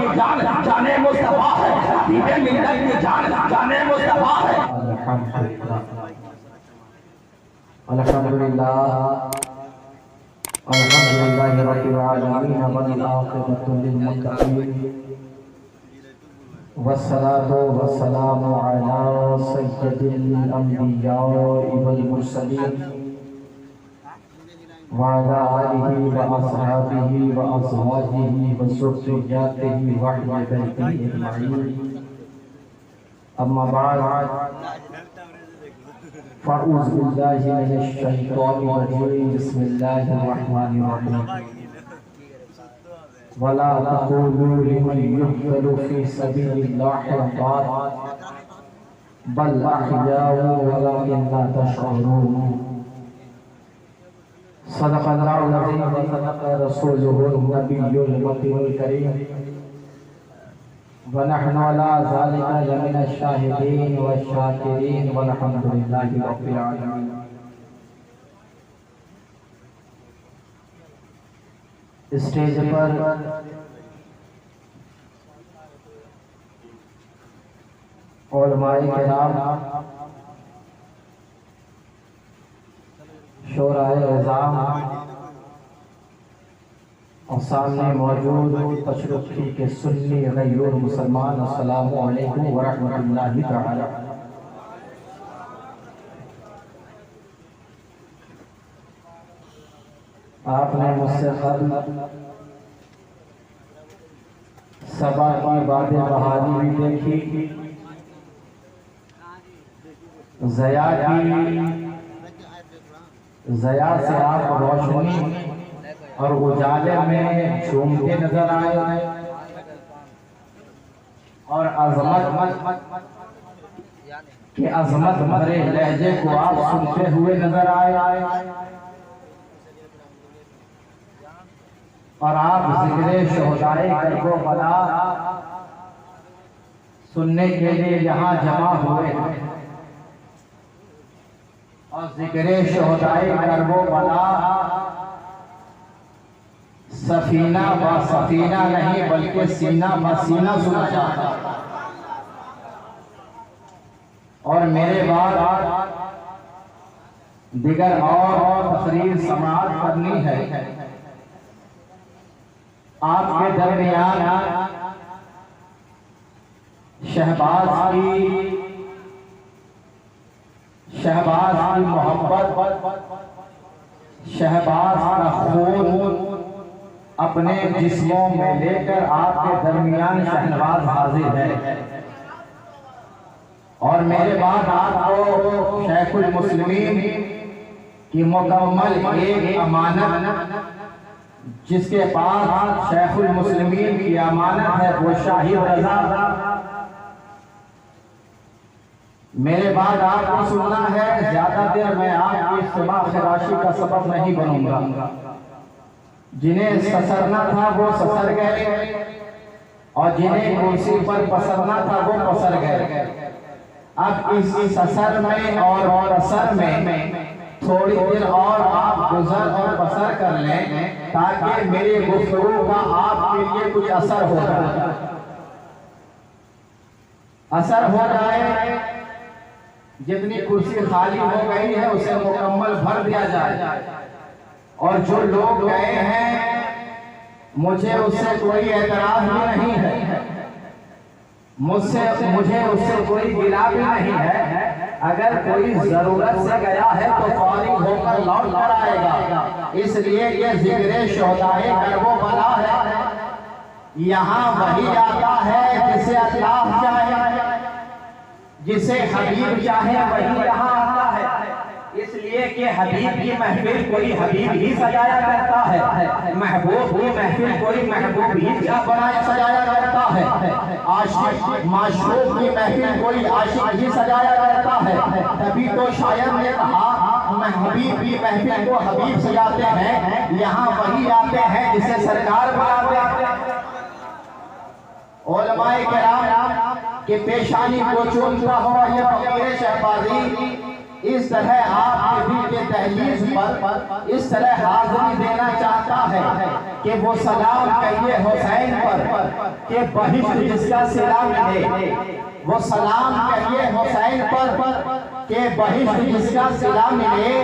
की जान जाने मुस्तफा है, हबीबे मिल्लत की जान जाने मुस्तफा है। अल्हम्दुलिल्लाह अल्हम्दुलिल्लाहि रब्बिल आलमीन वल आक़िबतु लिल मुत्तक़ीन वस्सलातु वस्सलामु अला सय्यिदिल अंबिया'i वल मुरसलीन व अला आलिहि व अस्हाबिहि व अज़वाजिहि व ज़ुर्रिय्यतिहि व अहलि बैतिहि अजमईन। अम्मा बाद फ़अऊज़ु बिल्लाहि मिनश शैतानिर रजीम। बिस्मिल्लाहिर रहमानिर रहीम। वला तक़ूलू लिमन युक़्तलू फ़ी सबीलिल्लाहि अम्वात बल अहयाउ वलाकिन ला तशऊरून। सदक़ल्लाहुल अज़ीम व सदक़ रसूलुहुल नबियुल मतीनुल करीम व नहनु अला ज़ालिका लमिनश शाहिदीन व शाकिरीन वल्हम्दुलिल्लाहि रब्बिल आलमीन। स्टेज पर उलमाए किराम, शोराए इज़ाम और सामने मौजूद तशरीफ़ी के सुन्नी गैर मुसलमान, अस्सलामु अलैकुम व रहमतुल्लाहि तआला। आपने मुझसे क़ब्ल सबा की बातें बहाली भी देखी, ज़या से आप रोशनी और उजाले में झूमते नजर आए और अज़मत के अज़मत भरे लहजे को आप सुनते हुए नजर आए और आप ज़िक्र शोहदाए कर्बो बला सुनने के लिए यहाँ जमा हुए और ज़िक्र शोहदाए कर्बो बला सफीना व सफीना नहीं बल्कि सीना व सीना सुना जाता। और मेरे बाद दिगर और तकरीर समाअत करनी है। आपके दरमियान शहबाज की मोहब्बत, शहबाज का खून अपने जिस्मों में लेकर आपके दरमियान शहनवाज हाजिर है। और मेरे बाद आपको शेखुल मुस्लिमीन की मुकम्मल एक अमानत, जिसके पास शेखुल मुस्लिमीन की अमानत है वो शाही रज़ा, मेरे बाद आपको सुनना है। ज्यादा देर मैं आपकी इस्तिमा खराशी का सबब नहीं बनूंगा। जिन्हें ससरना था वो ससर गए और जिन्हें कुर्सी पर पसरना था वो पसर गए। अब इस ससर में और पसर में थोड़ी देर और आप गुजर और बसर कर लें ताकि मेरी गुफ्तगू का आपके लिए कुछ असर हो जाए। जितनी कुर्सी खाली हो गई है उसे मुकम्मल भर दिया जाए। और जो लोग गए हैं मुझे उससे कोई एतराज भी नहीं है, मुझे उससे कोई गिला भी नहीं है। अगर कोई जरूरत से गया है तो फारिग होकर लौट कर आएगा। इसलिए ये ज़िक्र शोहदाए कर्बो बला है। यहाँ वही आता है जिसे अल्लाह चाहे, जिसे हबीब चाहे वही यहाँ आता है। इसलिए कि हबीब की महफिल कोई हबीब ही सजाया करता है, महबूब की महफिल कोई महबूब ही सजाया करता है, आशिक माशूक की महफिल कोई आशिक ही सजाया करता है। तभी तो शायर ने कहा हबीब की महफिल को हबीब सजाते हैं। यहाँ वही आते हैं जिसे सरकार बुलाते हैं। उलमाए किराम के पेशानी को चूमता हुआ ये फकीर शहबाजी इस तरह आपके दिल के दहलीज पर इस तरह हाज़िरी देना चाहता है। कि वो सलाम कहिए हुसैन पर कि बहिश्त जिसका सिला मिले। वो सलाम कहिए हुसैन पर कि बहिश्त जिसका सिला मिले।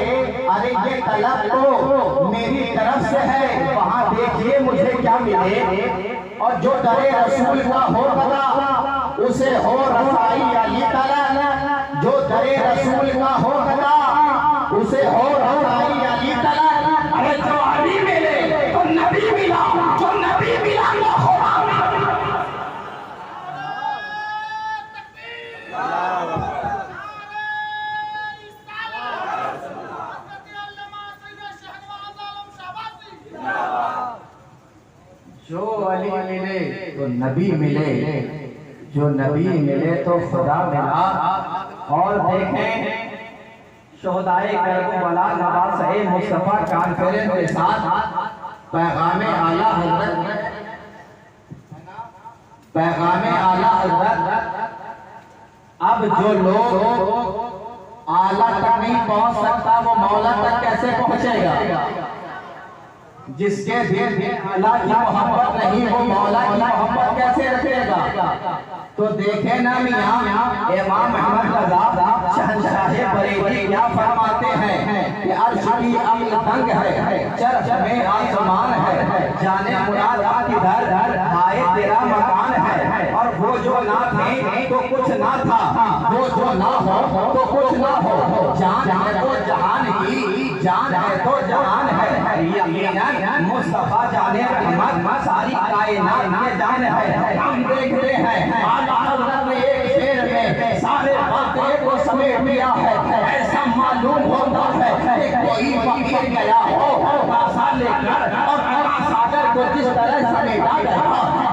अरे ये तलब तो मेरी तरफ से है, वहां देखिए मुझे क्या मिले। और जो डरे रसूल का हो गदा उसे हो रसाई अली तला। जो डरे रसूल का हो गदा उसे हो रसाई अली तला। अरे जो अली मिले तो नबी मिला, जो नबी मिला तो खुदा मिला। जो अली मिले तो नबी मिले, जो नबी मिले तो खुदा मिला। और देखें शोहदाए करबला नवाज़े मुस्तफ़ा कॉन्फ्रेंस के साथ पैगामे आला हज़रत, पैगामे आला हज़रत। अब जो लोग आला तक नहीं पहुंच सकता वो मौला तक कैसे पहुंचेगा? जिसके दिल में अल्लाह की मोहब्बत नहीं वो मौला की मोहब्बत कैसे रखेगा? तो देखे ना मियां इमाम अहमद रज़ा शहंशाह बरेली क्या फरमाते हैं कि अर्श की अक्ल तंग है, चर्च में आसमान है, जाने मुराद किधर आए तेरा मकान है। और वो जो ना थे तो कुछ ना था, वो जो ना हो तो कुछ ना हो। जान है तो जहान की, जान है तो जहान है। यकीनन मुस्तफा जाने रहमत सारी कायनात में जान है। हम देखते हैं आला हज़रत ने एक शेर में सारे बातें को समेट दिया है। ऐसा मालूम होता है कि कोई फकीर गया हो कासा लेकर और सागर को जिस तरह समेटा गया,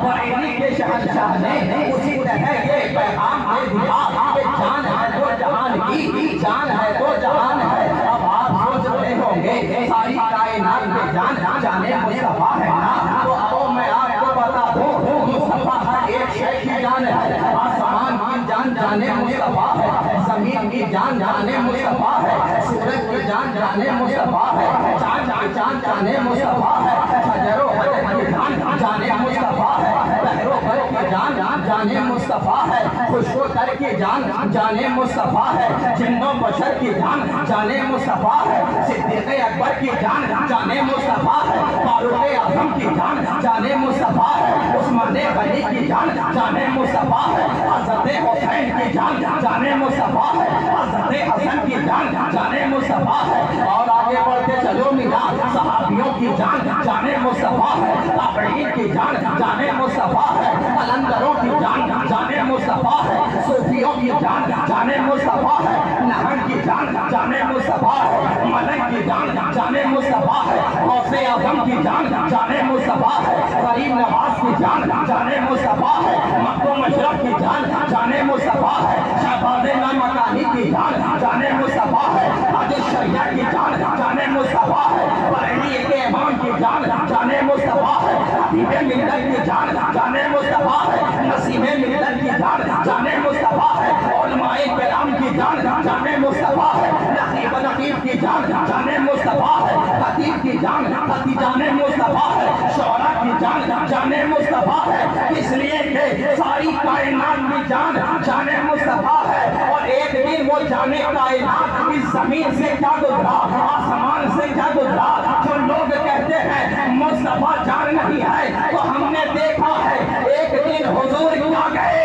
बरेली के शहंशाह ने उसी तरह ये पैगाम दे दिया कि जान है तो जहान की, जान है तो जहान है। अब आप सोच रहे होंगे सारी कायनात में जान जाने मुस्तफा है ना, तो अब मैं आपको बता दूं मुस्तफा हर एक शय की जान है। आसमान की जान जाने मुस्तफा है, जमीन की जान जाने मुस्तफा है, सूरज की जान जाने मुस्तफा है, चांद की जान जाने मुस्तफा है, हजरो हजर की जान जाने मुस्तफा है, बहरो भर की जान जाने मुस्तफा है, खुशबू तर की जान जाने मुस्तफा है, जिन्नो बशर की जान जाने मुस्तफा है, सिद्दीक़ अकबर की जान जाने मुस्तफा है, फारूक आज़म की जान जाने मुस्तफा है, उस्मान गनी की जान जाने मुस्तफा है, हज़रत हुसैन की जान जाने मुस्तफा है, हज़रत हसन की जान जाने मुस्तफा है। और आगे बढ़ते चलो मिला सहाबियों की जान जाने मुस्तफा है, ताबईन की जान जाने मुस्तफा है, कलंदरों की जान जाने मुस्तफा है, सूफियों की जान जाने मुस्तफा है, नहर की जान जाने मुस्तफा है, मलक की जान जाने मुस्तफा है, गौसे आज़म की जान जाने मुस्तफा है, गरीब नवाज की जान जाने मुस्तफा है, मक्को मशरफ की जान जाने मुस्तफा है, शहबाज़ लामकानी की जान जाने मुस्तफा है, हाजी शरिया की जान जाने मुस्तफा है, बरेली के इमाम की जान जाने मुस्तफा है, हबीबे मिल्लत की जान जाने मुस्तफा है, नसीबे मिल्लत की जान जाने मुस्तफा है, उलमाए किराम की जान जाने मुस्तफा है, नकीब नकीब की जान जाने मुस्तफा है, खतीब की जान जाने मुस्तफा है, शोरा की जान जाने मुस्तफा है। इसलिए कि सारी कायनात की जान जाने मुस्तफा है। और एक दिन वो जाने कायनात इस जमीन से क्या गुजरा, आसमान से क्या गुजरा। जो लोग कहते हैं मुस्तफा जान नहीं है, तो हमने देखा है एक दिन हुजूर क्या गए,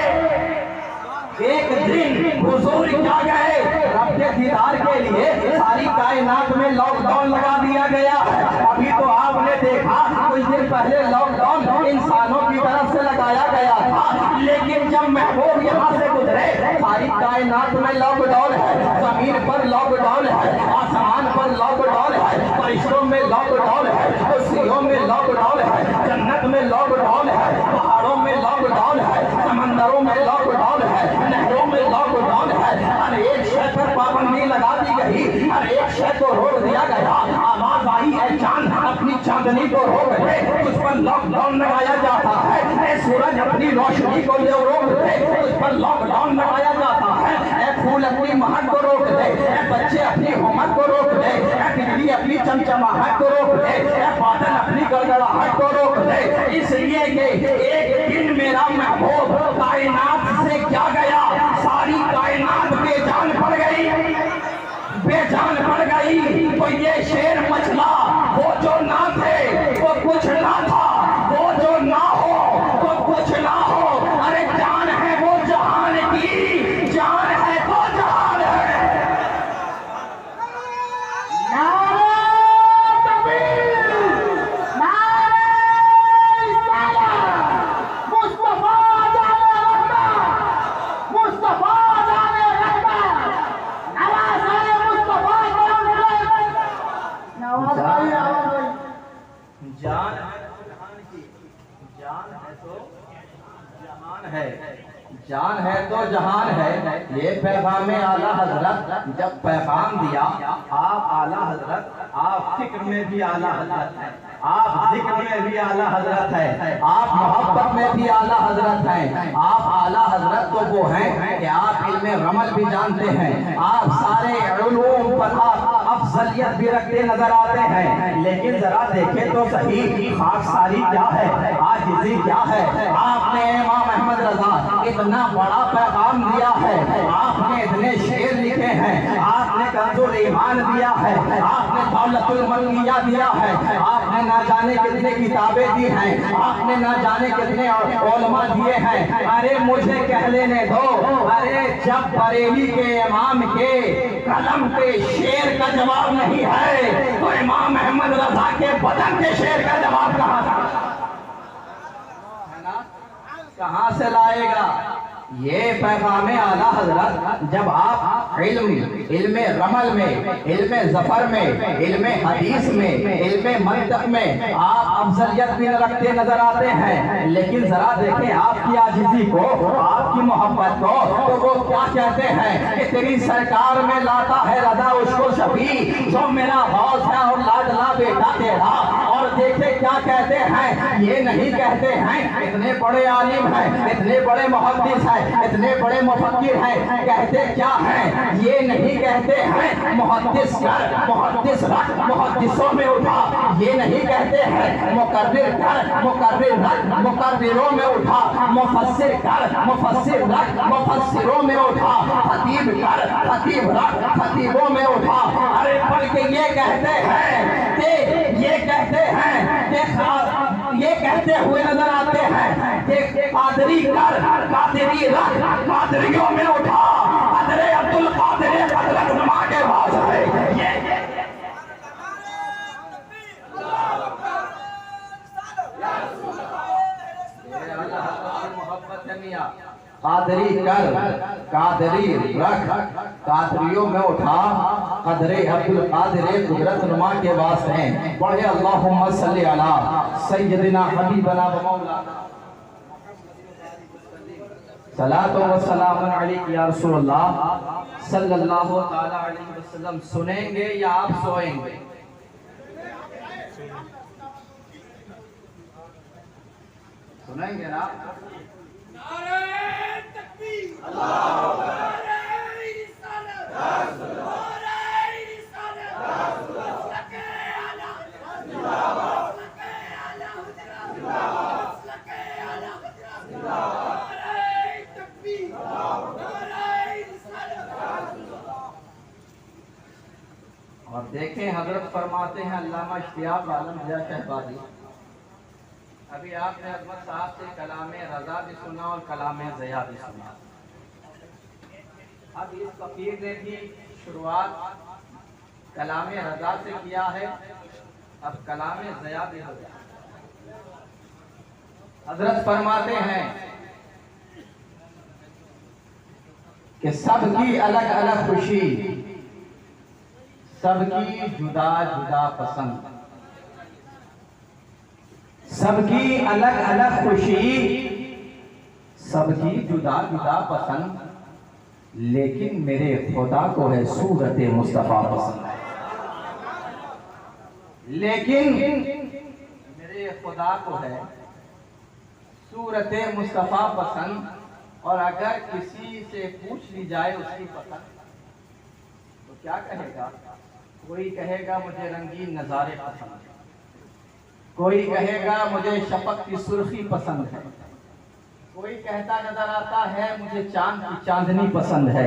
एक दिन हुजूर क्या गए रब के दीदार के लिए सारी कायनात में लॉकडाउन लगा दिया गया। अभी तो आपने देखा कुछ दिन पहले लॉकडाउन इंसानों की तरफ से लगाया गया था, लेकिन जब महबूब यहाँ से गुजरे सारी कायनात में लॉकडाउन है, जमीन पर लॉकडाउन है, आसमान पर लॉकडाउन है, फरिश्तों में लॉकडाउन है, कुर्सियों में लॉकडाउन है, जन्नत में लॉकडाउन है, पहाड़ों में लॉकडाउन है, समंदरों में लॉकडाउन है, नहरों में लॉकडाउन है। हर एक शय पर पाबंदी लगा दी गई, हर एक शय को रोक दिया गया। आवाज आई है चांद अपनी चांदनी को रोक दे, उस पर लॉकडाउन लगाया जाता है। सूरज अपनी रोशनी को जो रोक दे उस पर लॉकडाउन लगाया जाता है। ऐ फूल अपनी महक को रोक दे, ऐ बच्चे अपनी होमत को रोक दे, ऐ बिजली अपनी चमचमाहट को रोक दे, ऐ बादल अपनी गड़गड़ाहट को रोक दे। इसलिए कि एक दिन मेरा महबूब कायनात से क्या गया, सारी कायनात बेजान पड़ गई, बेजान पड़ गई। तो ये शेर मचला, वो जो ना थे वो कुछ ना था, वो जो ना हो वो कुछ ना हो। अरे जान है वो जहान की, जान है तो जहान है। नारे तकबीर, नारे रिसालत, मुस्तफा जाने रहमत, मुस्तफा जाने रहमत, नवाज है मुस्तफा जान है तो जहान की, जान है तो जहान है, जान है तो जहान है। ये पैगाम आला हजरत जब पैगाम दिया, आप आला हजरत, आप फिक्र में भी आला हजरत है, आप जिक्र में भी आला हजरत है, आप मोहब्बत में भी आला हजरत है। आप आला हजरत तो वो हैं कि आप इल्मे रमल भी जानते हैं, आप सारे उलूम पर आप अफजलियत भी रखते नजर आते हैं। लेकिन जरा देखें तो सही, खाकसारी क्या है, आजिज़ी क्या है। आपने इमाम अहमद रजा इतना बड़ा पैगाम दिया है, आपने इतने शेर लिखे हैं, आपने कंजुल ईमान दिया है, आपने दौलतुल मलकिया दिया है, आपने ना जाने कितने किताबें दी हैं, आपने ना जाने कितने उलमा दिए हैं। अरे मुझे कह लेने दो, अरे जब बरेली के इमाम के कलम पे शेर का जवाब नहीं है तो इमाम अहमद रजा के बदन के शेर का जवाब कहां था, कहां से लाएगा। ये पैगाम आला हजरत जब आप इल्मे रमल में, इल्मे जफर में, इल्मे हदीस में, इल्मे मंतक में आप अफजलियत भी रखते नजर आते हैं। लेकिन जरा देखें आपकी आजिज़ी को, आपकी मोहब्बत को, तो वो क्या कहते हैं कि तेरी सरकार में लाता है रजा उसको शफी, जो मेरा गौस है और लाडला बेटा तेरा। और देखे क्या कहते हैं, ये नहीं कहते हैं इतने बड़े आलिम हैं, इतने बड़े मुहद्दिस हैं, इतने बड़े मुफक्किर हैं, कहते क्या हैं, ये नहीं कहते हैं मुहद्दिस कर, मुहद्दिस रख, मुहद्दिसों में उठा, ये नहीं कहते हैं मुकर्रिर कर, मुकर्रिर रख, मुकर्रिरों में उठा, मुफस्सिर कर, मुफस्सिर रख, मुफस्सिरों में उठा, खतीब कर, खतीब रख, खतीबों में उठा। अरे बल्कि ये कहते हैं कि ये कहते हैं कि ये कहते हुए नजर आते हैं कि कादरी कर, कादरी रख, कादरियों में उठा, कदरे अब्दुल कादिर कदरत नुमा के पास है। ये मोहब्बत है मियां। कादरी कर, कादरी रख, कादरियों में उठा, कदरे अब्दुल कादिर कुदरत नुमा के वास हैं। पढ़े अल्लाहुम्मा सल्ली अला सय्यदिना हबीबना व मौलाना सलातो व सलामुन अलैका या रसूलल्लाह सल्लल्लाहु तआला अलैहि वसल्लम। सुनेंगे या आप सोएंगे? सुनेंगे ना? नारे तकबीर, अल्लाहु अकबर, नारे रिसालत, नारे रिसालत, लके आला जिंदाबाद, लके आला जिंदाबाद, लके आला जिंदाबाद, नारे तकबीर, नारे रिसालत। और देखें हजरत फरमाते हैं, अल्लामा इश्तियाक आलम ज़िया शहबादी, अभी आपने अजमत साहब से कलामे रजा भी सुना और कलामे ज़िया भी सुना। अब इस फकीर ने भी शुरुआत कलामे रजा से किया है, अब कलामे ज़िया भी हो गया। हजरत फरमाते हैं कि सबकी अलग अलग खुशी, सबकी जुदा जुदा पसंद, सबकी अलग अलग खुशी, सबकी जुदा जुदा पसंद, लेकिन मेरे खुदा को है सूरत मुस्तफा पसंद। लेकिन मेरे खुदा को है सूरत मुस्तफ़ा पसंद, और अगर किसी से पूछ ली जाए उसकी पसंद तो क्या कहेगा? कोई कहेगा मुझे रंगीन नज़ारे पसंद है, कोई कहेगा मुझे शफक की सुर्खी पसंद है, कोई कहता नजर आता है मुझे चांद की चांदनी पसंद है,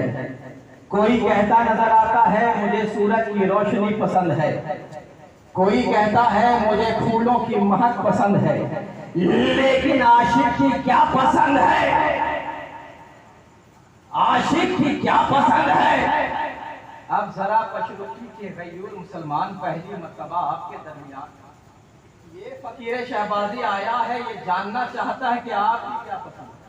कोई कहता नजर आता है मुझे सूरज की रोशनी पसंद है, कोई कहता है मुझे फूलों की महक पसंद है। लेकिन आशिक की क्या पसंद है? आशिक की क्या पसंद है? अब जरा पशरुखी के गयूर मुसलमान पहली मर्तबा आपके दरमियान, ये फकीर शहबाजी आया है, ये जानना चाहता है कि आपकी क्या पसंद है।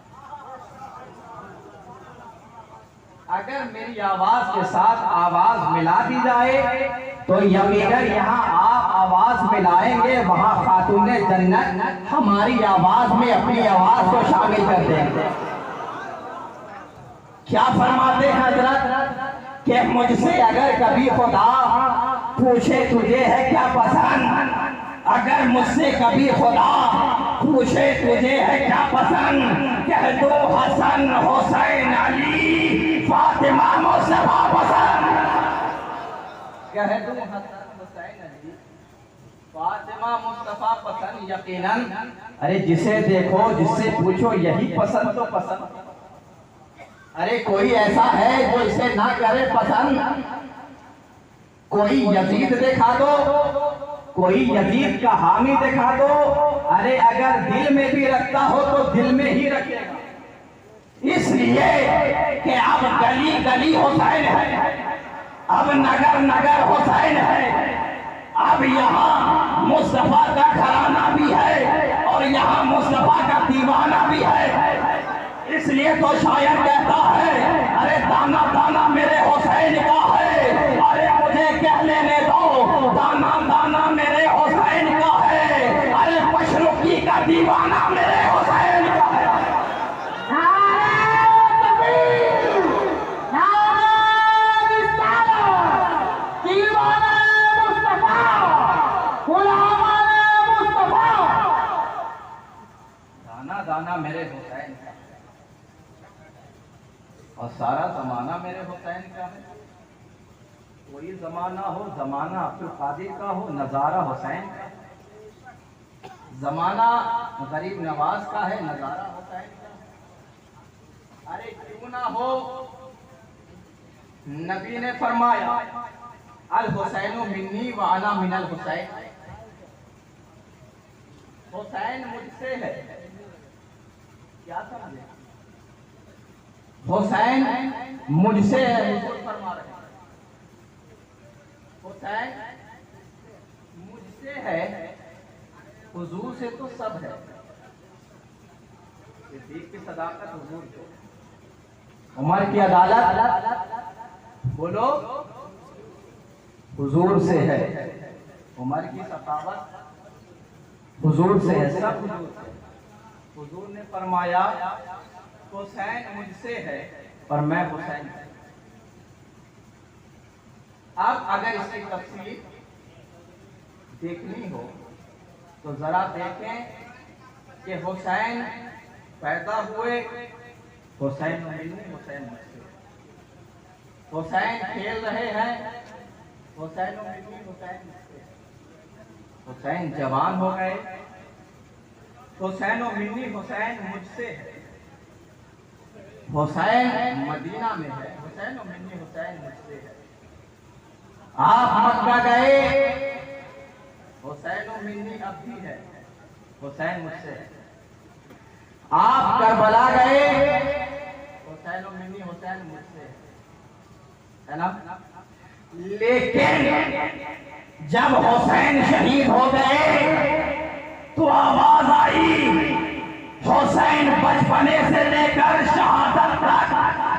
अगर मेरी आवाज के साथ आवाज मिला दी जाए तो यकीनन यहाँ आप आवाज मिलाएंगे, वहां खातूने जन्नत हमारी आवाज में अपनी आवाज को शामिल कर देंगे। क्या फरमाते हैं हजरत कि मुझसे अगर कभी खुदा पूछे तुझे है क्या पसंद, अगर मुझसे कभी खुदा पूछे तुझे है क्या पसंद, कह दो हसन हुसैन अली फातिमा मुस्तफा पसंद। कह दो हसन हुसैन अली फातिमा मुस्तफा पसंद। यकीनन अरे जिसे देखो जिससे पूछो यही पसंद तो पसंद। अरे कोई ऐसा है जो इसे ना करे पसंद? कोई यजीद दिखा दो, कोई यजीद का हामी दिखा दो। अरे अगर दिल में भी रखता हो तो दिल में ही रखेगा, इसलिए कि अब गली गली हुसैन है, अब नगर नगर हुसैन है, अब यहाँ मुस्तफा का घराना भी है और यहाँ मुस्तफा का दीवाना भी है। इसलिए तो शायर कहता है अरे दाना दाना मेरे हुसैन का है, अरे मुझे कह लेने दो दाना दाना मेरे हुसैन का है, अरे मशरुकी का दीवाना मेरे हुसैन का है। दाना दाना मेरे हुसैन का और सारा जमाना मेरे हुसैन का है। कोई जमाना हो जमाना अब्दुल कादिर का हो, नजारा हुसैन का, जमाना गरीब नवाज का है, नजारा हुसैन का। अरे क्यों ना हो, नबी ने फरमाया अल हुसैनु मिन्नी व अना मिनल हुसैन, हुसैन मुझसे है। क्या समझे? हुसैन मुझसे है, फरमा रहे हैं हुसैन मुझसे है, हुजूर से तो सब है। सिद्दीक की सदाकत हुजूर से, उमर की अदालत बोलो हुजूर से है, उमर की सखावत हुजूर से है, सब हुजूर से। हुजूर ने फरमाया हुसैन मुझसे है और मैं हुसैन से। अब अगर इसकी तफसील देखनी हो तो जरा देखें कि हुसैन पैदा हुए, हुसैन मिलने, हुसैन मुझसे, हुसैन खेल रहे हैं, हुसैन मिलने, हुसैन मुझसे, हुसैन जवान हो गए, हुसैन मिलनी, हुसैन मुझसे है, हुसैन मदीना में है, हुसैन मिलनी, हुसैन मुझसे है। आप मक्का गए, हुसैन मिलनी अब भी है, हुसैन मुझसे है। आप करबला गए, हुसैन मिलनी, हुसैन मुझसे है ना। लेकिन जब हुसैन शहीद हो गए तो आवाज आई हुसैन बचपने से लेकर शहादत तक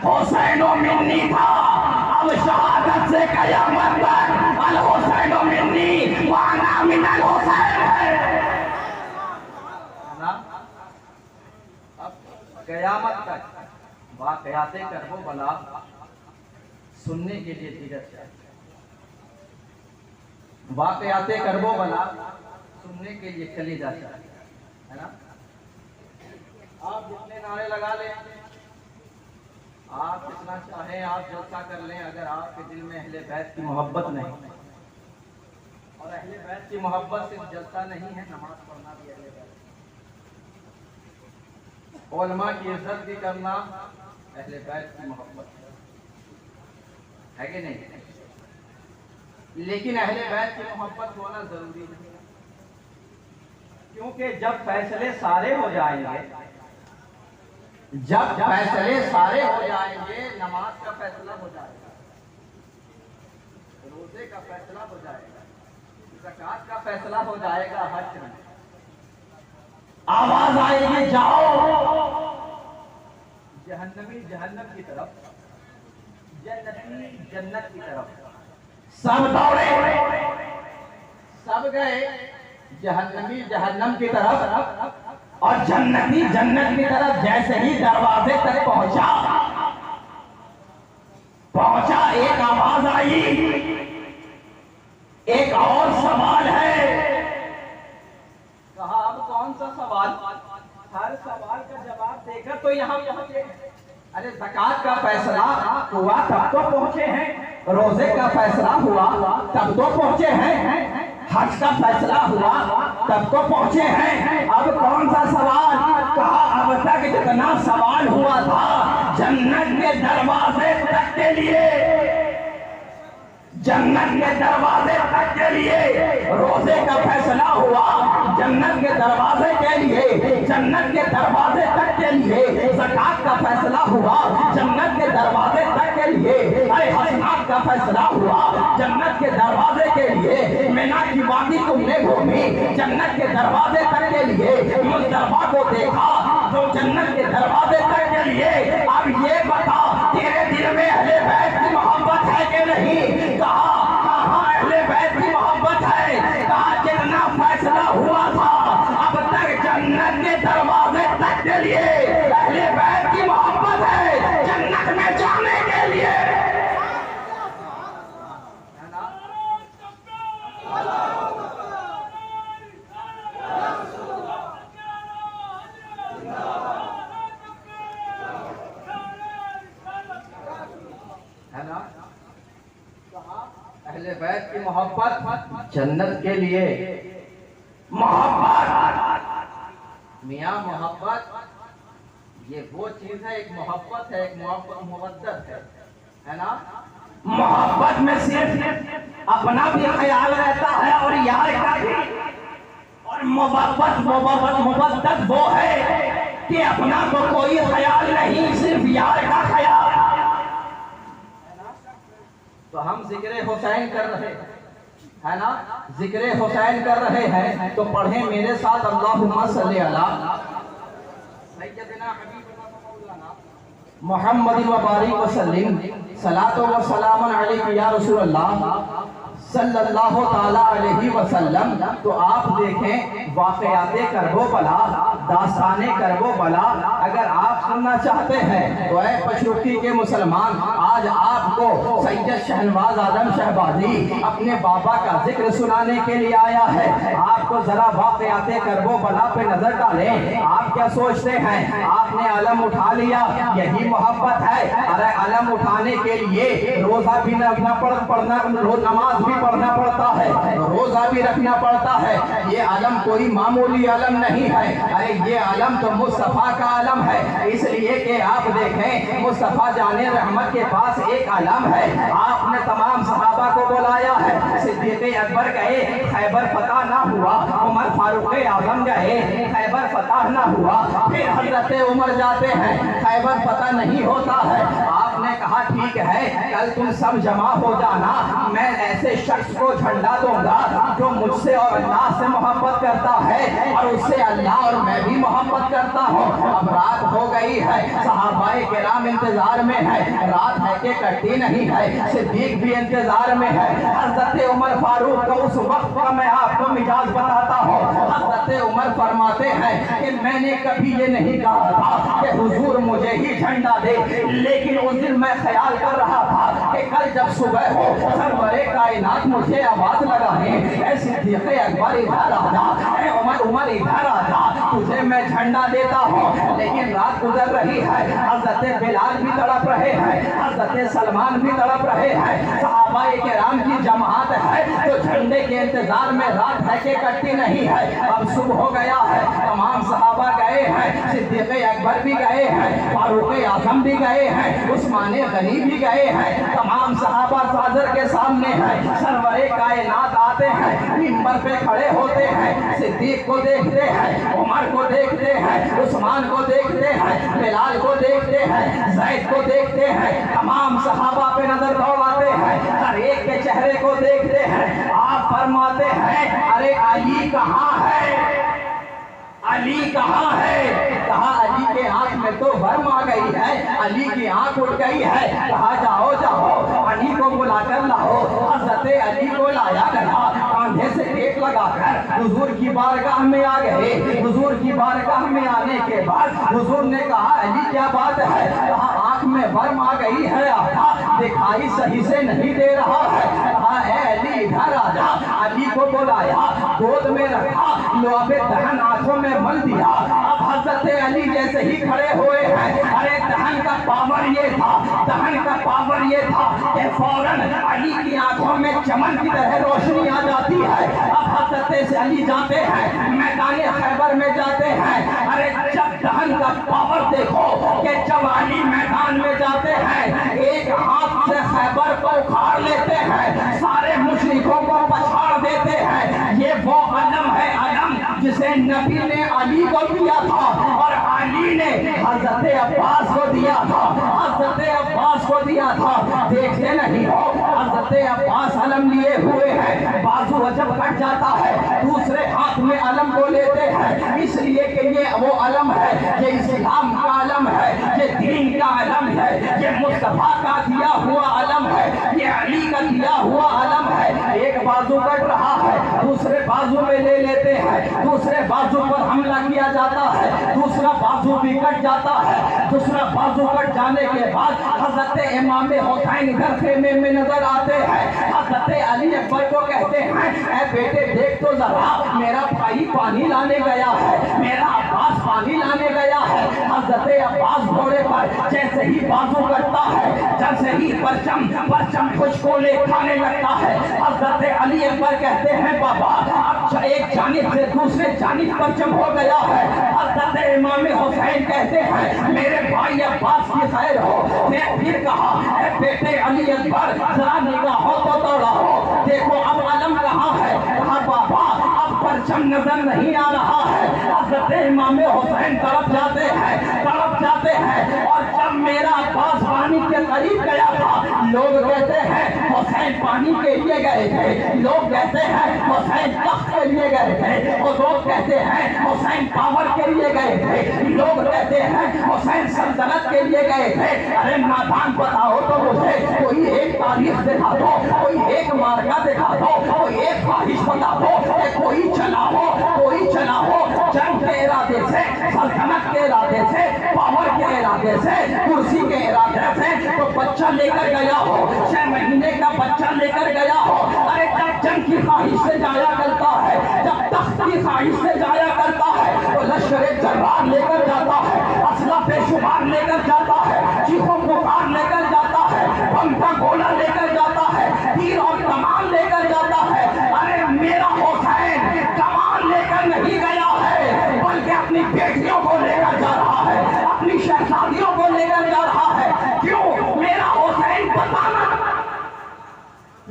हुसैन मिन्नी था, अब शहादत से कयामत तक अल हुसैन मिन्नी व अना मिनल हुसैन है ना। अब कयामत तक वाक़याते करबो बला सुनने के लिए जिगर चाहिए, वाक़याते करबो बला सुनने के लिए कलेजा चाहिए, है ना। आप जितने नारे लगा लें, आप जितना चाहें आप जलसा कर लें, अगर आपके दिल में अहले बैत की मोहब्बत नहीं, और अहले बैत की मोहब्बत सिर्फ जलसा नहीं है, नमाज पढ़ना भी अहले बैत, उलमा की इज्जत भी करना अहले बैत की मोहब्बत है कि नहीं? लेकिन अहले बैत की मोहब्बत होना जरूरी है, क्योंकि जब फैसले सारे हो जाएंगे, जब फैसले सारे हो जाएंगे, नमाज का फैसला हो जाएगा, रोजे का फैसला हो जाएगा, ज़कात का फैसला हो जाएगा, हज में आवाज आएगी जाओ जहन्नमी जहन्नम की तरफ, जन्नती जन्नत की तरफ। सब दौड़े, सब गए जहन्नमी जहन्नम की तरफ, और जन्नती जन्नत की तरफ। जैसे ही दरवाजे तक पहुंचा एक आवाज आई, एक और सवाल है। कहा अब कौन सा सवाल? हर सवाल का जवाब देकर तो यहाँ पहुंचे। अरे ज़कात का फैसला हुआ तब तो पहुंचे हैं, रोजे का फैसला हुआ तब तो पहुंचे हैं, हज का फैसला हुआ तब तो पहुंचे हैं। अब कौन सा सवाल? कहा अब तक जितना सवाल हुआ था जन्नत के दरवाजे तक के लिए, जन्नत के दरवाजे तक के लिए रोजे का फैसला हुआ, जन्नत के दरवाजे के लिए, जन्नत के दरवाजे तक के लिए ज़कात का फैसला हुआ, जन्नत के दरवाजे तक के लिए, अरे हसनात का फैसला हुआ जन्नत के दरवाजे के लिए, मीना की वादी तुमने घूमी जन्नत के दरवाजे तक के लिए, मुस्तफा को देखा तो जन्नत के दरवाजे तक के लिए। अब ये बता तेरे दिल में अहले बैत की मोहब्बत है कि नहीं? कहा हाँ अहले बैत की मोहब्बत है। कहा जितना फैसला हुआ था अब तक जन्नत के दरवाजे तक के लिए अहले बैत की मोहब्बत है, जन्नत में जाने के लिए। है ना? अहले बैत की मोहब्बत जन्नत के लिए, मोहब्बत मियाँ मोहब्बत ये वो चीज है, एक मोहब्बत है, एक मोहब्बत है ना? मोहब्बत में सिर्फ अपना भी ख्याल रहता है और यार का भी, और मोहब्बत वो है कि अपना तो कोई ख्याल नहीं, सिर्फ यार का ख्याल। तो हम जिक्र हुसैन कर रहे हैं, है ना? जिक्र हुसैन कर रहे हैं तो पढ़े मेरे साथ अल्लाहुम्मा सल्ली अला सय्यदना मुहम्मद व बारिक व सल्लिम, सलातो व सलामुन अलैका या रसूल अल्लाह सल्लल्लाहु ताला अलैहि वसल्लम। तो आप देखें वाक़याते करबला, दास्ताने करबला अगर आप सुनना चाहते हैं तो ऐ पशरुखी के मुसलमान, आज आपको सैयद शहनवाज आदम शहबाजी अपने बाबा का जिक्र सुनाने के लिए आया है। आपको जरा वाक़याते करबला पे नजर डालें। आप क्या सोचते हैं? आपने अलम उठा लिया, यही मोहब्बत है? अरे अलम उठाने के लिए रोजा भी रखना पड़ना, नमाज भी पढ़ना पड़ता है, रोजा भी रखना पड़ता है। ये अलम कोई मामूली अलम नहीं है, अरे ये अलम तो मुस्तफा का अलम है। इसलिए कि आप देखें मुस्तफा जाने रहमत के पास एक अलम है। आपने तमाम सहाबा को बुलाया है, सिद्दीक़ अकबर गए, खैबर फतह ना हुआ, उमर फारूक आजम गए, खैबर फतह ना हुआ, फिर हजरत उमर जाते हैं, खैबर फतह नहीं होता है। आपने कहा ठीक है कल तुम सब जमा हो जाना, मैं ऐसे शख्स को झंडा दूंगा जो मुझसे और अल्लाह से मोहब्बत करता है और उससे अल्लाह और मैं भी मोहब्बत करता हूँ। अब रात हो गई है, सहाबाए किराम इंतजार में है, रात है कि कटती नहीं है, सिद्दीक भी इंतजार में है। हजरत उमर फारूक का उस वक्त का मैं आपको मिजाज बताता हूँ। हजरत उमर फरमाते हैं कि मैंने कभी ये नहीं कहा था कि हुजूर मुझे ही झंडा दे, लेकिन उस दिन मैं ख्याल कर रहा था कि कल जब सुबह हो सरवरे कायनात मुझे आवाज लगाए, ऐ सिद्दीक़ अकबर इधर आ जा, ऐ उमर इधर आ जा, तुझे मैं झंडा देता हूँ। लेकिन रात गुजर रही है, हजरत बिलाल भी तड़प रहे हैं, हजरत सलमान भी तड़प रहे हैं, सहाबाए किराम की जमात है जो झंडे के इंतजार में रात है के कटती नहीं है। अब सुबह हो गया है, तमाम सहाबा गए हैं, सिद्दीक़ अकबर भी गए हैं, फारूक आज़म भी गए हैं, उस्मान गनी भी गए हैं, तमाम सहाबा साजर के सामने हैं। सरवरे कायनात आते हैं, मिंबर पे खड़े होते हैं, सिद्दीक को देखते हैं, उमर को देखते हैं, उस्मान को देखते हैं, बिलाल को देखते हैं, ज़ैद को देखते हैं, तमाम सहाबा पे नजर दौड़ाते हैं, हर एक के चेहरे को देखते हैं। आप फरमाते हैं, अरे अली कहाँ है, अली कहाँ है? कहा अली के आंख में तो भरम आ गई है, अली की आंख उठ गई है। कहा जाओ जाओ अली को बुलाकर लाओ। हजरत अली को लाया गया, कांधे से टेक लगाकर हुजूर की बारगाह में आ गए। हुजूर की बारगाह में आने के बाद हुजूर ने कहा, अली क्या बात है? कहा आंख में भरम आ गई है, आका दिखाई सही से नहीं दे रहा है। कहा अली इधर आ जा। अली को बुलाया, गोद में रखा, लोहे दहन आंखों में मल दिया। अब हजरत अली जैसे ही खड़े हुए हैं, अरे दहन का पावर ये था, दहन का पावर ये था कि फौरन अली की आंखों में चमन की तरह रोशनी आ जाती है। अब हजरत से अली जाते हैं, मैदान खैबर में जाते हैं। अरे जब दहन का पावर देखो कि जब अली मैदान में जाते हैं, एक हाथ से खैबर को उखाड़ लेते हैं, सारे मुशरिकों को पछाड़ देते हैं। ये वो अलम है, अलम जिसे नबी ने अली को दिया था और अली ने हजरत अब्बास को दिया था, हजरत अब्बास को दिया था। देखते नहीं हो, हजरत अब्बास अलम लिए हुए हैं, बाजू जब कट जाता है दूसरे हाथ में अलम को लेते हैं, इसलिए कि ये वो अलम है, ये इस्लाम का अलम है, ये दीन का अलम है, ये मुस्तफा का दिया हुआ अलम है, ये अली का दिया हुआ अलम है। एक बाजू कट रहा है, दूसरे बाजू में ले लेते हैं, दूसरे बाजू पर हमला किया जाता है, दूसरा बाजू भी कट जाता है। दूसरा बाजू कट जाने के बाद हजरत इमाम हुसैन इधर खेमे में नजर आते हैं। हजरत अली अकबर को कहते हैं, ऐ बेटे देख तो जरा, मेरा भाई पानी लाने गया है, मेरा अब्बास पानी लाने गया है। हजरत अब्बास घोड़े पर जैसे ही बाजू कटता है, जैसे ही परचम खुशको ले खाने लगता है, हजरत अली अकबर कहते हैं, बाबा अब एक जानिब से दूसरे जानिब परचम हो गया है। हजरत इमाम हुसैन कहते हैं, मेरे भाई अब्बास की खैर हो। मैं फिर कहा, बेटे अली अकबर जरा निगाहों को दौड़ाओ, देखो अब अलम कहाँ है? कहा बाबा अब परचम नजर नहीं आ रहा है। हजरत इमाम हुसैन तड़प जाते हैं और जब मेरा अब्बास पानी के करीब गया था, लोग कहते हैं हुसैन पानी के लिए गए थे, लोग कहते हैं हुसैन तख्त के लिए गए थे, और लोग कहते हैं हुसैन पावर के लिए गए थे, लोग कहते हैं हुसैन सल्तनत के लिए गए थे। अरे नादान बताओ तो मुझे कोई एक तारीख दिखा दो, कोई एक मार्का दिखा दो, कोई एक ख्वाहिश बता दो, कोई चला हो जंग के इरादे से, सल्तनत के इरादे से, पावर के इरादे से, कुर्सी के इरादे से, तो बच्चा लेकर गया हो, 6 महीने का बच्चा लेकर गया हो। अरे जब जंग की ख्वाहिश से जाया करता है, जब तख्त की ख्वाहिश से जाया करता है, तो लश्कर जर्रार लेकर जाता है, असला पेशुमार लेकर जाता है, चीखों पुकार लेकर जाता है, बम का गोला लेकर जाता है, तीर और कमान लेकर जाता है। अरे मेरा हुसैन कमान लेकर नहीं गया है, बल्कि अपनी बेटियों को लेकर जा रहा है, अपनी शहजादियों को लेकर जा रहा है। क्यों?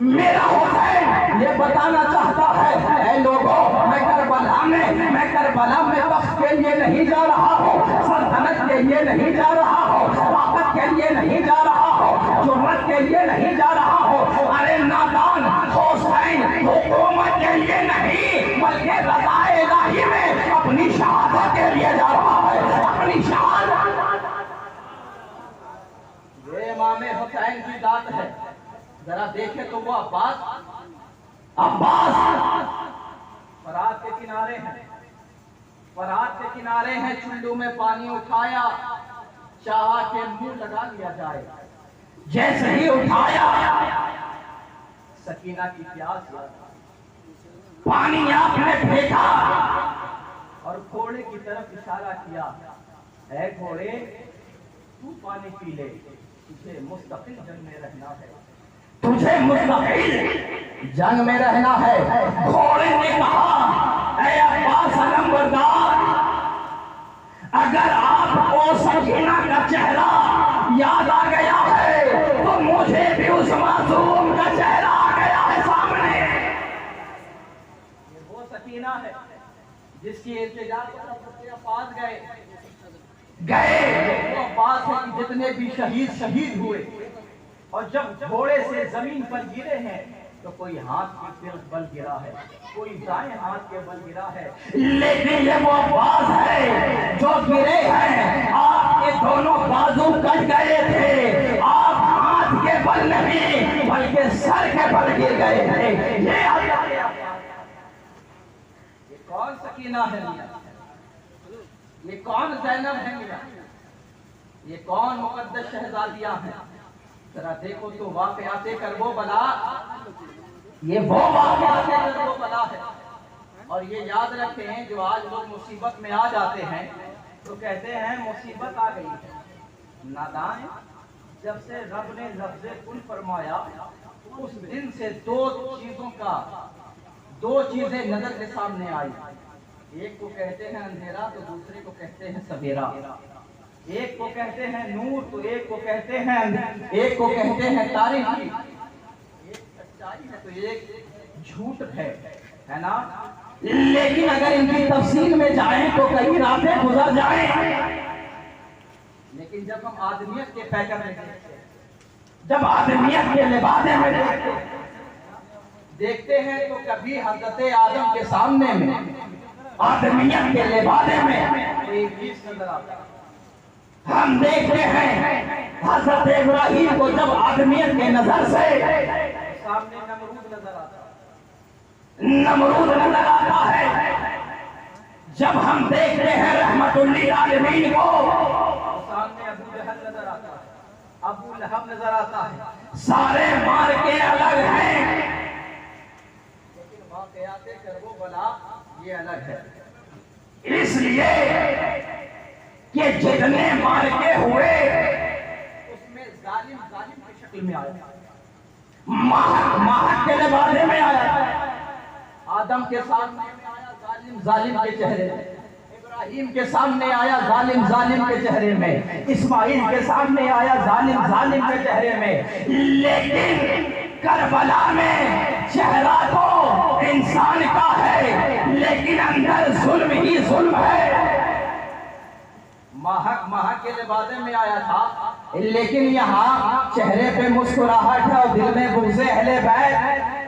मेरा हुसैन ये बताना चाहता है, ऐ लोगों मैं करबला में वक्त के लिए नहीं जा रहा हूँ, सल्तनत के लिए नहीं जा रहा हूँ, ताकत के लिए नहीं जा रहा हूँ, जुर्रत के लिए नहीं जा रहा हूँ। अरे नादान, हुसैन हुकूमत के लिए नहीं, बल्कि रज़ाए इलाही में अपनी शहादत के लिए जा रहा है, अपनी शहादत। ये इमाम हुसैन की बात है। जरा देखे तो वो अब्बास फरात के किनारे हैं, चुल्लू में पानी उठाया, चाहा के मुंह लगा लिया जाए, जैसे ही उठाया, सकीना की प्यास, पानी आपने फेंका और घोड़े की तरफ इशारा किया, ऐ घोड़े तू पानी पी ले, तुझे मुस्तकिल जंग में रहना है, तुझे मुस्तकिल जंग में रहना है। घोड़े ने कहा, ऐ अब्बास अलमबरदार, अगर आपको सकीना का चेहरा याद आ गया है तो मुझे भी उस मासूम का चेहरा आ गया है सामने। ये वो सकीना है जिसकी इंतजार को पास गए वो अब्बास है कि जितने भी शहीद हुए, और जब घोड़े से जमीन पर गिरे हैं तो कोई हाथ के बल गिरा है, कोई दाएं हाथ के बल गिरा है, लेकिन ये वो अब्बास है जो गिरे हैं। आपके दोनों बाजू कट गए थे, आप हाथ के बल नहीं बल्कि सर के बल गिर गए थे। ये कौन सकीना है मियां? ये कौन ज़ैनब है मियां? ये कौन मुकद्दस शहजादियां हैं? जरा देखो तो वाक़याते करबो बला, ये वो वाक़याते करबो बला है। और ये याद रखें, जो आज लोग मुसीबत में आ जाते हैं तो कहते हैं मुसीबत आ गई है। नादान, जब से रब ने लफ्ज़े कुल फरमाया उस दिन से दो चीजें नजर के सामने आई। एक को कहते हैं अंधेरा तो दूसरे को कहते हैं सवेरा। एक को कहते हैं नूर तो एक को कहते हैं तारीकी। एक सच्चाई है तो एक झूठ है ना। लेकिन अगर इनकी तफसील में जाएं तो कई रातें गुजर जाएं। लेकिन जब हम आदमियत के पैकर में देखते हैं, जब आदमियत के लिबादे में देखते हैं तो कभी हज़रत आदम के सामने में आदमियत के लिबादे में इब्लीस नजर आता है। हम देखते हैं हज़रत इब्राहीम को जब आदमियत के नजर से सामने नमरूद नजर आता है। जब हम देखते हैं रहमतुल लिल आलमीन को सामने अबू जहल नजर आता है, अबू लहब नजर आता है। सारे मार के अलग हैं, लेकिन वाक़याते करबो बला ये अलग है। इसलिए कि जितने मार के हुए उसमें जालिम की शक्ल में आया, महक के लिबादे में आया। आदम के सामने आया जालिम के चेहरे में, इब्राहीम के सामने आया जालिम के चेहरे में, इस्माइल के सामने आया जालिम के चेहरे में। लेकिन करबला में चेहरा तो इंसान का है, लेकिन अंदर जुल्म ही जुल्म है। महक के लिबादे में आया था, लेकिन यहाँ चेहरे पे मुस्कुराहट है और दिल में बुग़्ज़े अहले बैत।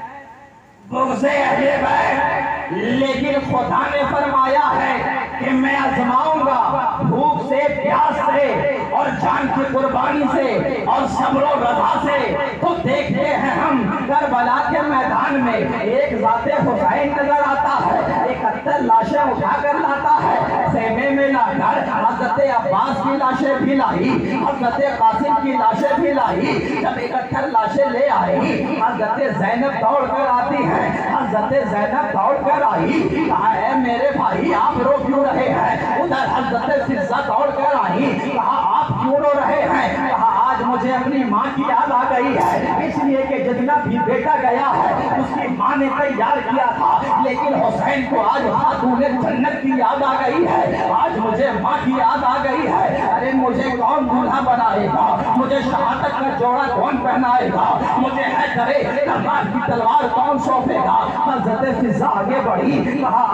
लेकिन खुदा ने फरमाया है कि मैं आजमाऊंगा भूख से, प्यास से और जान की कुर्बानी से और सब्र और रज़ा से। तो देखते हैं हम करबला के मैदान में एक ज़ाते हुसैन नजर आता है, 71 लाशें उठाकर लाता है, खेमे में लाकर हज़रत अब्बास की लाशें भी लाई, हज़रत कासिम की लाशें भी लाई। जब 71 लाशें ले आई, हज़रत ज़ैनब दौड़ कर आती है, हज़रत ज़ैनब दौड़ कर आई, कहा है मेरे भाई आप रो क्यों रहे हैं? उधर हज़रत फिज़्ज़ा दौड़ कर आई, कहा आप क्यों रो रहे हैं? कहा आज मुझे अपनी माँ की याद आ गई है, इसलिए कि जितना भी बेटा गया है उसकी माँ ने तैयार किया था, लेकिन हुसैन को आज खातूने जन्नत की याद आ गई है, आज मुझे माँ की याद आ गई है। अरे मुझे कौन दूल्हा बनाएगा? मुझे शहादत का जोड़ा कौन पहनाएगा? मुझे हैदरे करबाल की तलवार कौन सौंपेगा? हज़रत फिज़्ज़ा आगे बढ़ी, कहा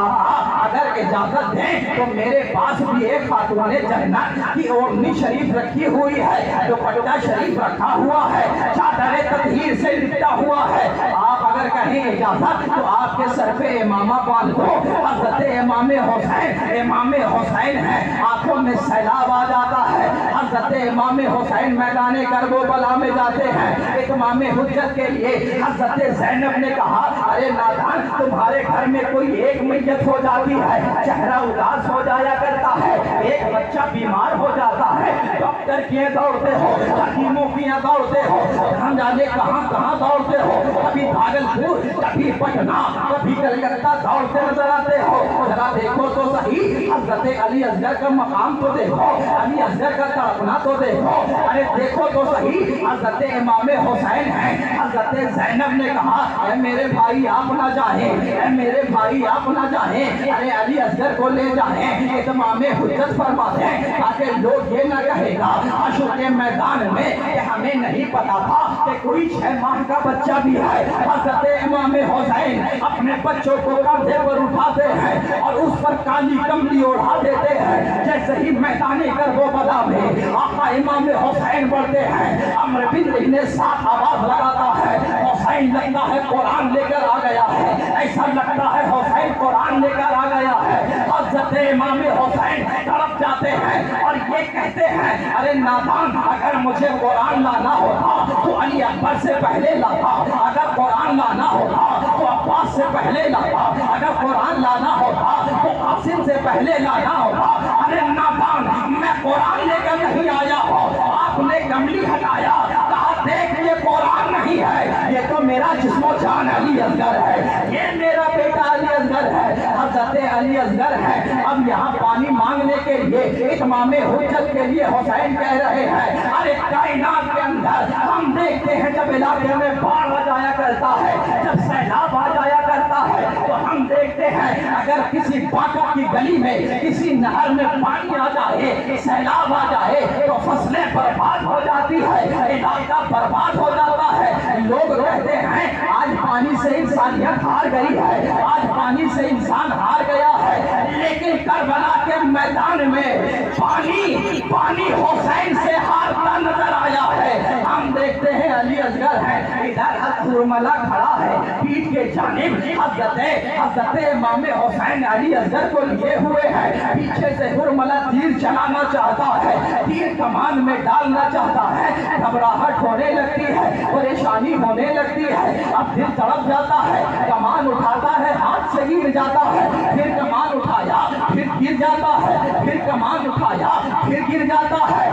अगर इजाजत दें तो मेरे पास भी एक खातून जन्नत की ओढ़नी शरीफ रखी हुई है, दुपट्टा शरीफ रखा हुआ है, चादर तत्हीर से लिपटा हुआ है। आप अगर कहें इजाजत तो आपके सर पे इमामा बांध दो। हज़रत इमाम हुसैन है, आंखों में सैलाब आ जाता है। हज़रत इमाम हुसैन मैदान करबला में जाते हैं, इमाम हुज्जत के लिए हज़रत ज़ैनब ने कहा अरे नादान तुम्हारे घर में कोई एक मैयत हो जाती है, चेहरा उदास हो जाया करता है, एक बच्चा बीमार हो जाता है, वक्त डॉक्टर किए दौड़ते हो, हकीमों की यहाँ दौड़ते हो, हम जाने कहाँ कहाँ दौड़ते हो, कभी भागलपुर, कभी पटना, कभी कलकत्ता दौड़ते नजर आते हो। जरा देखो तो सही हजरत अली असगर का मकाम तो देखो, अली असगर का तड़पना तो देखो। अरे देखो तो सही हजरत इमाम हुसैन है, हजरत ज़ैनब ने कहा अरे मेरे भाई आप ना जाए, मेरे भाई आप ना जाए, अरे अली असगर को ले जाए, इमाम हुज्जत फरमा दें, ताकि लोग ये ना कहेगा हशर के मैदान में कि हमें नहीं पता था कि कोई 6 माह का बच्चा भी है। हजरत इमाम हुसैन अपने बच्चों को कंधे पर उठाते हैं और उस पर काली कमली ओढ़ा देते हैं। जैसे ही मैदान करबला में आका इमाम हुसैन बढ़ते हैं, अम्र बिन इब्ने साथ आवाज लगाता है, हुसैन लगता है कुरान लेकर आ गया है, ऐसा लगता है हुसैन कुरान लेकर आ गया है। हजरत इमाम हुसैन तड़प जाते हैं और ये कहते हैं अरे नादान, अगर मुझे कुरान लाना होता तो अली अकबर से पहले लाता, अगर कुरान लाना होता तो अब्बास से पहले लाता, अगर कुरान लाना होता तो कासिम से पहले लाना होता। अरे नादान, मैं कुरान लेकर नहीं आया हूँ, आपने कमली हटाया, कहा देख ये कुरान नहीं है, ये तो मेरा जिस्मो जान अली असगर है, ये मेरा बेटा अली असगर है, हजरत अली असगर है। अब यहाँ पानी मांगने के लिए इमाम हुज्जत के लिए हुसैन कह रहे हैं अरे कायनात के अंदर हम देखते हैं जब इलाके में बाढ़ आ जाया करता है, जब सैलाब आ जाया करता है, तो हम देखते हैं अगर किसी बाका की गली में किसी नहर में पानी आ जाए, सैलाब आ जाए, तो फसलें बर्बाद हो जाती है, इलाका बर्बाद हो जाता है। लोग कहते हैं आज पानी से इंसानियत हार गई है, आज पानी से इंसान हार गया है, लेकिन करबला के मैदान में पानी हुसैन से हारता नजर आया है। हम देखते हैं अली असगर है, इधर हुरमला खड़ा है, पीठ के जानिब हजरत इमाम हुसैन अली असगर को लिए हुए हैं, पीछे से हुरमला तीर चलाना चाहता है, तीर कमान में डालना चाहता है, घबराहट होने लगती है, परेशानी होने लगती है, अब दिल तड़प जाता है, कमान उठाता है, हाथ से गिर जाता है, फिर कमान उठाया, फिर गिर जाता है, फिर कमान उठाया, फिर गिर जाता है।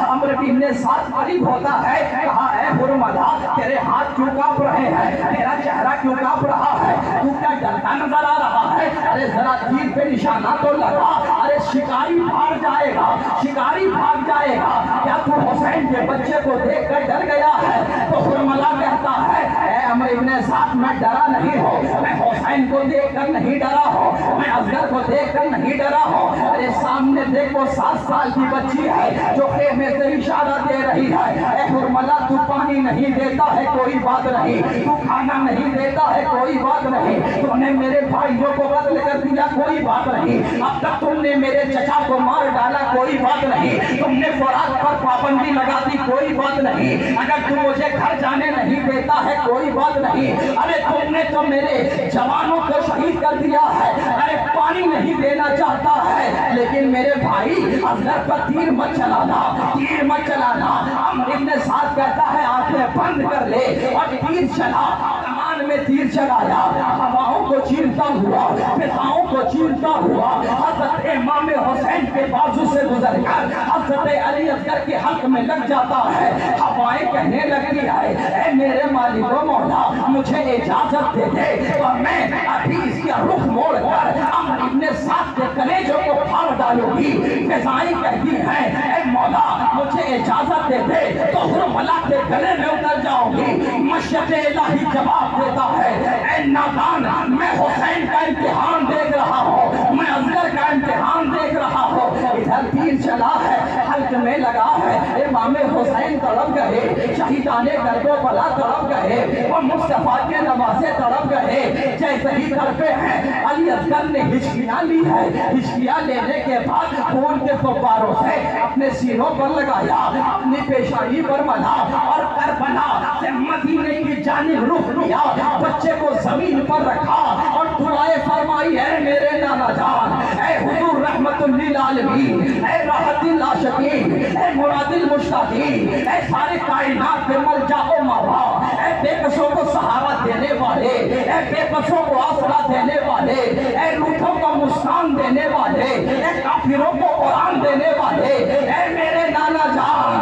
अम्र बिन साथ करीब होता है, कहा है हुरमला तेरे हाथ क्यों कांप रहे हैं, तेरा चेहरा क्यों कांप रहा है, तू क्या डरता नजर आ रहा है, अरे जरा तीर पे निशाना तो लगा, अरे शिकारी भाग जाएगा, शिकारी भाग जाएगा, क्या तू हुसैन के बच्चे को देख कर डर गया है। तो हुरमला कहता है अम्र इब्ने साथ मैं डरा नहीं हूँ, मैं हुसैन को देख कर नहीं डरा हूँ, मैं असगर को देख कर नहीं डरा हूँ। अरे सामने देखो 7 साल की बच्ची है जो खेमे से इशारा दे रही है, हुरमला तू पानी नहीं देता है कोई बात नहीं, तू खाना नहीं देता है कोई बात नहीं, तुमने मेरे भाइयों को कत्ल कर दिया कोई बात नहीं, अब तक तुमने मेरे चचा को मार डाला कोई बात नहीं, तुमने फरात पर पाबंदी लगा दी कोई बात नहीं, अगर तू मुझे घर जाने नहीं देता है कोई बात नहीं, अरे तुमने तो मेरे जवानों को शहीद कर दिया है, अरे पानी नहीं देना चाहता है, लेकिन मेरे भाई असगर पर तीर मत चलाना, तीर मत चलाना। अम्र इब्ने साथ कहता है आंखें बंद कर ले और तीर चला, कमान में तीर चलाया, हवाओं को चीरता हुआ, फिजाओं को चीरता हुआ, हजरत इमाम हुसैन के बाजू से गुजरकर हजरत अली असगर के हल्क में लग जाता है। हवाएं कहने लगती है ऐ मेरे मालिको मौला मुझे इजाजत दे दे, तो मैं अभी इसका रुख मोड़ कर अम्र इब्ने साथ के कलेजों को फाड़ डालूंगी। फिजाएं कहती हैं ऐ मौला मुझे इजाजत दे दे, तो हुरमला के गले में उतर जाऊंगी। मशयक़े इलाही जवाब देता है ऐ नादान, मैं हुसैन का इम्तिहान देख रहा हूँ, मैं असगर का इम्तिहान देख रहा हूँ। इधर तीर चला है, हल्क में लगा है, इमाम हुसैन तड़प गए, शहीदाने करबला तड़प गए, वो मुस्तफा के नवासे तड़प गए। जैसे ही तड़पे हैं अली असगर ने हिचकियां ली है, हिचकियां लेने के बाद खून के फव्वारों से अपने सीनों पर लगाया, अपनी पेशानी पर मना और करबला से मदीने की जानिब रुख किया, बच्चे को जमीन पर रखा और दुआएं फरमाई है मेरे नाना जान, ऐ हुजूर रहमतुल लिल आलमीन, ऐ राहतिल आशिकीन, ऐ मुरादिल मुश्ताकीन, ऐ सारे कायनात के मलजाओ मवा, ऐ बेकसों को सहारा देने वाले, ऐ बेकसों को आसरा देने वाले, ऐ रूठों को मुस्कान देने वाले, ऐ काफिरों को कुरान देने वाले, ऐ मेरे नाना जान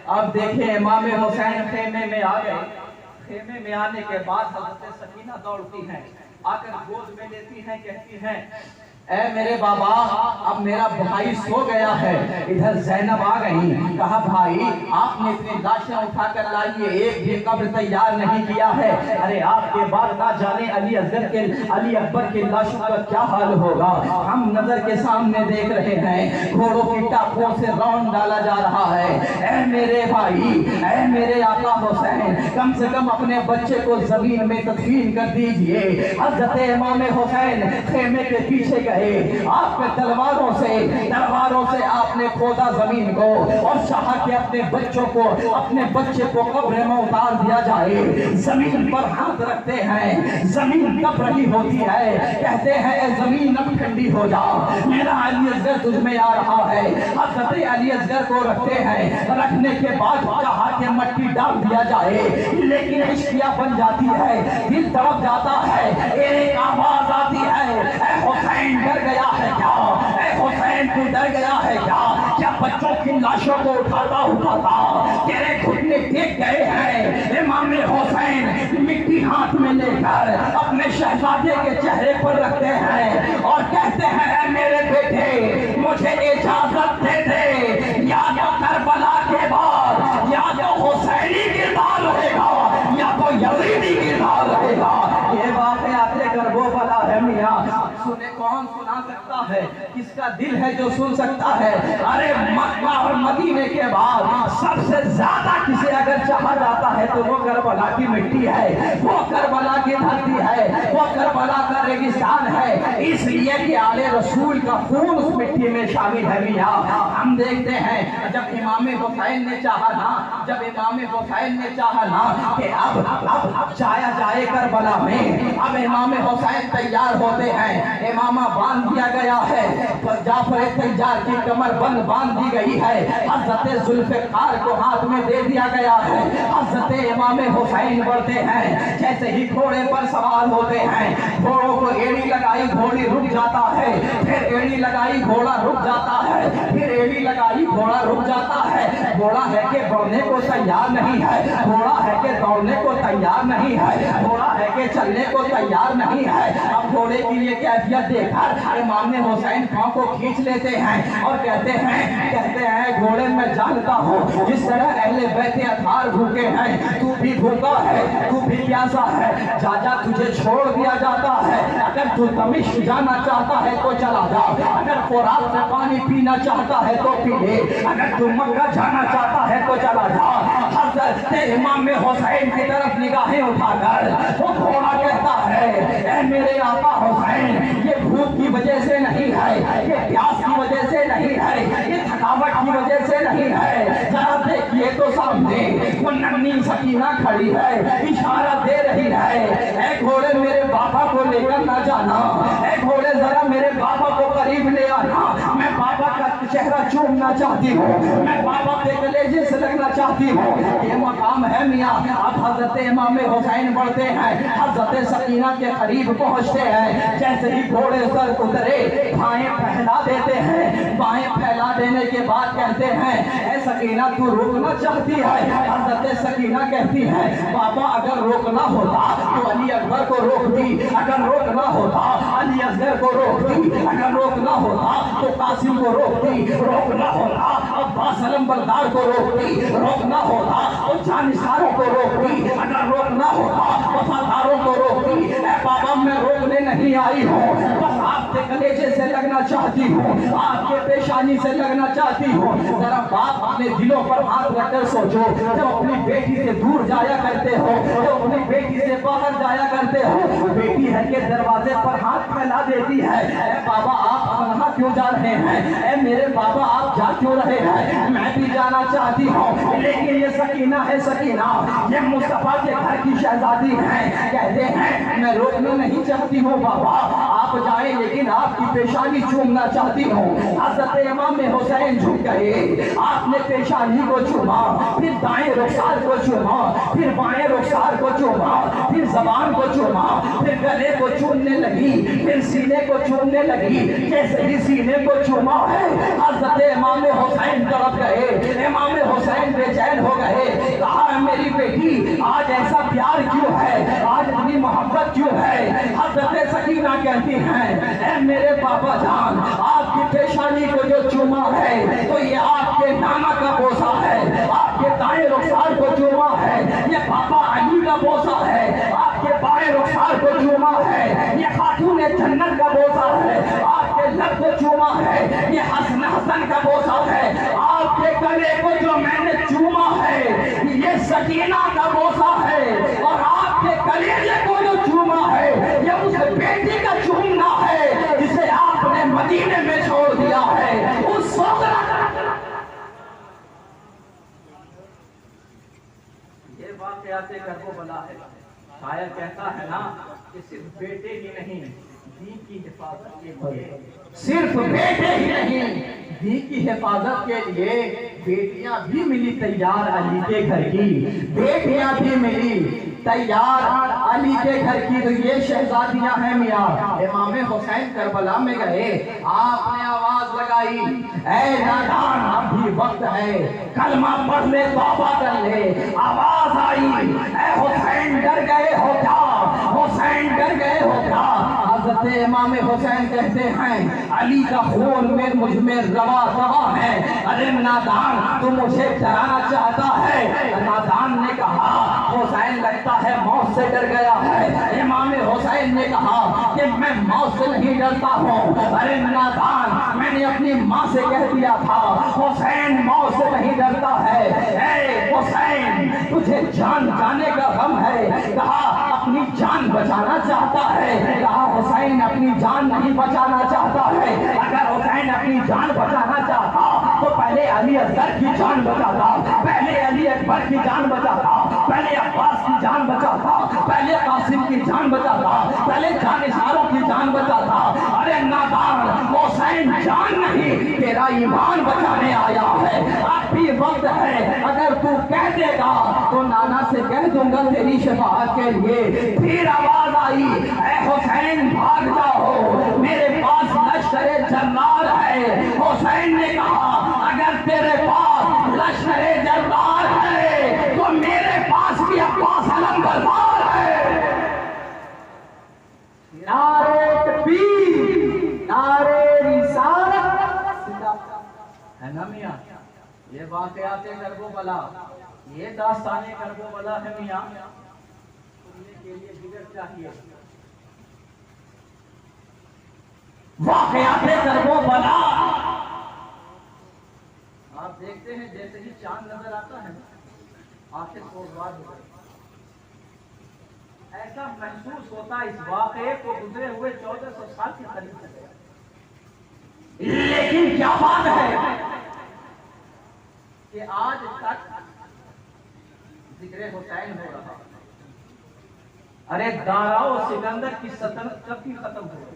अब देखिए इमाम हुसैन खेमे में आ गए। खेमे में आने के बाद हज़रत सकीना दौड़ती हैं, आकर गोद में लेती हैं, कहती हैं ऐ मेरे बाबा अब मेरा भाई सो गया है। इधर जैनब आ गई, कहा भाई आपने इतनी लाशें उठाकर लाइए, एक भी कब्र तैयार नहीं किया है। अरे आपके बाद ना जाने अली अकबर के लाशों का क्या हाल होगा। हम नजर के सामने देख रहे हैं घोड़ों की टापों से रौंद डाला जा रहा है। ऐ मेरे भाई, ऐ मेरे आका हुसैन, कम से कम अपने बच्चे को जमीन में तदफीन कर दीजिए। हज़रत इमाम हुसैन खेमे के पीछे गए, आपके तलवारों से आपने खोदा जमीन को और चाहा कि अपने बच्चे को कब्र में उतार दिया जाए। जमीन पर हाथ रखते हैं, जमीन कब रही होती है, कहते हैं ए जमीन अब ठंडी हो जा, मेरा अली असगर तुझ में आ रहा है। हज़रत अली असगर को रखते हैं, रखने के बाद चाहा कि मट्टी डाल दिया जाए, लेकिन इश्किया बन जाती है, दिल तड़प जाता है, एक आवाज आती है हुसैन डर गया है क्या, हुसैन तू डर गया है क्या, क्या बच्चों की लाशों को उठाता तेरे घुटने टेक गए हैं। इमाम हुसैन मिट्टी हाथ में लेकर अपने शहजादे के चेहरे पर रखते हैं और कहते हैं मेरे बेटे मुझे इजाजत दे दे, या तो करबला के बाद या तो हुसैनी किरदार रहेगा या तो यजीदी किरदार रहेगा। ये बातें आते करबला है मियां, सुने कौन सुना सकता है, किसका दिल है जो सुन सकता है। अरे मक्का और मदीने के बाद सबसे ज्यादा किसे अगर चाहा जाता है तो वो करबला की मिट्टी है, वो करबला की धरती है, वो करबला का रेगिस्तान है, इसलिए कि आले रसूल का खून उस मिट्टी में शामिल है मियां। हम देखते हैं जब इमाम हुसैन ने चाहा ना कि अब जाया जाए करबला में, अब इमाम हुसैन तैयार होते हैं, इमामा बांध दिया गया है, जाफर तैयार की कमर बंद बांध दी गई है, हज़रत जुल्फ़िकार को हाथ में दे दिया गया है। हज़रत इमाम हुसैन बढ़ते हैं, जैसे ही घोड़े पर सवार होते हैं, घोड़ों को एड़ी लगाई, घोड़ी रुक जाता है, फिर एड़ी लगाई, घोड़ा रुक जाता है, फिर एड़ी लगाई, घोड़ा रुक जाता है। घोड़ा है कि बढ़ने को तैयार नहीं है, घोड़ा है कि दौड़ने को तैयार नहीं है, घोड़ा है कि चलने को तैयार नहीं है। अब घोड़े की ये कैफियत देखकर इमाम हुसैन पांव को खींच लेते हैं और कहते हैं घोड़े में जानता हूँ जिस तरह अहले बैत अथार भूखे हैं, तू भी भूखा है, तू भी प्यासा है, जा तुझे छोड़ दिया जाता है। अगर तू दमिश्क जाना चाहता है तो चला जा, अगर फुरात से पानी पीना चाहता है तो पी ले, अगर तू मक्का जाना चाहता है तो चला जा। हज़रत इमाम हुसैन की तरफ निगाहें उठाकर वो घोड़ा कहता है मेरे आका हुसैन, ये भूख की वजह से नहीं है, ये प्यास की वजह से नहीं है, ये थकावट की वजह से नहीं है, जरा देखिए तो सामने वो नन्ही सकीना खड़ी है, इशारा दे रही है, ऐ घोड़े मेरे बाबा को लेकर ना जाना, ऐ घोड़े जरा मेरे बाबा को करीब ले आना, मैं बाबा का चेहरा चूमना चाहती हूँ, मैं बाबा के कलेजे से लगना चाहती हूँ। ये मकाम है मियाँ। अब हज़रत इमाम हुसैन बढ़ते हैं, हज़रत सकीना के करीब पहुँचते हैं, जैसे ही घोड़े सर उतरे बाएं फैला देते हैं, बाएं फैला देने के बाद कहते हैं ऐ सकीना तू रोकना चाहती है। हज़रत सकीना कहती है बाबा अगर रोकना होता तो अली अकबर को रोकती, अगर रोकना होता अली असगर को रोकती, अगर रोकना होता तो कासिम को रोकती, रोकना होता अब्बास अलमबरदार को रोकती, रोकना होता तो जानिसारों को रोकती, अगर रोकना होता वफादारों को रोकती। ऐ बाबा मैं रोकने नहीं आई हूँ, बस आपके कलेजे से लगना चाहती हूँ, आपके पेशानी से लगना चाहती हूँ। जरा बाप अपने दिलों पर हाथ रखकर सोचो, जब अपनी बेटी से दूर जाया करते हो, जब अपनी बेटी से बाहर जाया करते हो, बेटी है कि दरवाजे पर हाथ फैला देती है, ऐ बाबा आप कहाँ क्यों जा रहे हैं, ऐ मेरे बाबा आप जा क्यों रहे हैं, मैं भी जाना चाहती हूँ, लेकिन ये सकीना है, सकीना ये मुस्तफा के घर की शहजादी है, कहते हैं मैं रोकना नहीं चाहती हूँ बाबा, आप आप जाए लेकिन आपकी पेशानी चूमना चाहती हूँ। हजरत इमाम हुसैन झुक गए, आपने पेशानी को चूमा, फिर दाएं रुखसार को चूमा, फिर बाएं रुखसार को चूमा, फिर जबान को चूमा, फिर गले को चूमने लगी, फिर सीने को चूमने लगी। जैसे ही सीने को चूमा है हजरत इमाम हुसैन तड़प गए, इमाम हुसैन बेचैन हो गए। कहा मेरी बेटी आज ऐसा प्यार क्यों है, आज इतनी मोहब्बत क्यों है। हजरत सकीना कहती हैं ऐ मेरे पापा जान, आपकी पेशानी को जो चूमा है तो ये आपके नाना का बोसा है, आपके दाएं रुखसार को चूमा है ये पापा अली का बोसा है, आपके बाएं रुखसार को चूमा है ये खातून जन्नत का बोसा है, आपके लब को चूमा है ये हसन का बोसा है, आपके गले को जो मैंने चूमा है ये सकीना का बोसा है, और आपके कलेजे को जो चूमा है ये उस बेटी का चूमना है जिसे आपने मदीने में छोड़ दिया है। उस ये वाक़याते करबला है। शायर कहता है ना कि सिर्फ बेटे ही नहीं दीन की हिफाजत के लिए, सिर्फ बेटे ही नहीं दीन की हिफाजत के लिए बेटियां भी मिली तैयार अली के घर की, बेटियां भी मिली तैयार अली के घर की। तो ये शहजादियां हैं मियाँ। इमाम हुसैन करबला में गए, आपने आवाज लगाई ऐ नादान अब भी वक्त है, कलमा पढ़ ले तौबा कर ले। आवाज आई ऐ हुसैन डर गए हो क्या, हुसैन डर गए हो क्या। हजरत इमाम हुसैन कहते हैं अली का खून में मुझ में रवा रवा है। अरे नादान तू मुझे डराना चाहता है। नादान ने कहा हुसैन लगता है मौत से डर गया है। इमाम हुसैन ने कहा कि मैं मौत से नहीं डरता हूँ। अरे नादान मैंने अपनी माँ से कह दिया था हुसैन मौत से नहीं डरता है। ऐ हुसैन तुझे जान जाने का गम है। कहा अपनी जान बचाना चाहता है। कहा हुसैन अपनी जान नहीं बचाना चाहता है। अगर हुसैन अपनी जान बचाना चाहता तो पहले अली असगर की जान बचाता, पहले अली अकबर की जान बचाता, पहले अब्बास की जान बचाता, पहले कासिम की जान बचाता, पहले जानिसारों की जान बचाता। अरे नादान हुसैन जान नहीं तेरा ईमान बचाने आया है। अब भी वक्त है, अगर तू कह देगा तो नाना से कह दूंगा तेरी शफाअत के लिए। फिर आवाज आई ऐ हुसैन भाग जाओ, मेरे पास लश्करे जर्रार है। हुसैन ने कहा अगर तेरे पास लश्करे जर्रार है तो मेरे पास भी अब्बास अलमबरदार है। नारे तकबीर, नारे रिसालत है ना मियां। ये वाक़याते करबला, ये दास्ताने करबला है मियां। सुनने के लिए जिगर चाहिए। वाक़याते करबला आप देखते हैं जैसे ही चांद नजर आता है आंखें सोजवार हो गई। ऐसा महसूस होता इस वाक़े को गुजरे हुए 1400 साल के करीब से। लेकिन क्या बात है कि आज तक जिक्र हुसैन हो रहा। अरे दाराओ सिकंदर की सल्तनत कब की खत्म हो गई।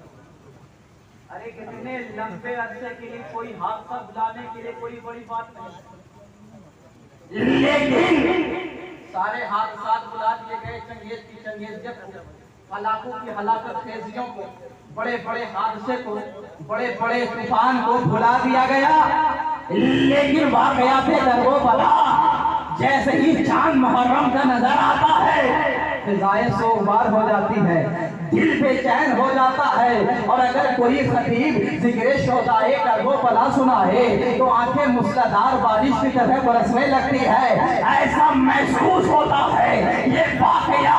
अरे कितने लंबे अरसे के लिए कोई हादसा बुलाने के लिए कोई बड़ी बात नहीं, लेकिन सारे हादसा बुला दिए गए। चंगेज की चंगेजियत को, हलाकों की हलाकत खेजियों को, बड़े बड़े हादसे को, बड़े बड़े तूफान को भुला दिया गया। लेकिन वाक़याते करबला जैसे ही चांद मुहर्रम का नजर आता है फिजाएं सोबार हो जाती है, दिल बेचैन हो जाता है। और अगर कोई खतीब जिक्र शोदाए करबला सुनाए तो आंखें मूसलाधार बारिश की तरह बरसने लगती है। ऐसा महसूस होता है ये वाक़या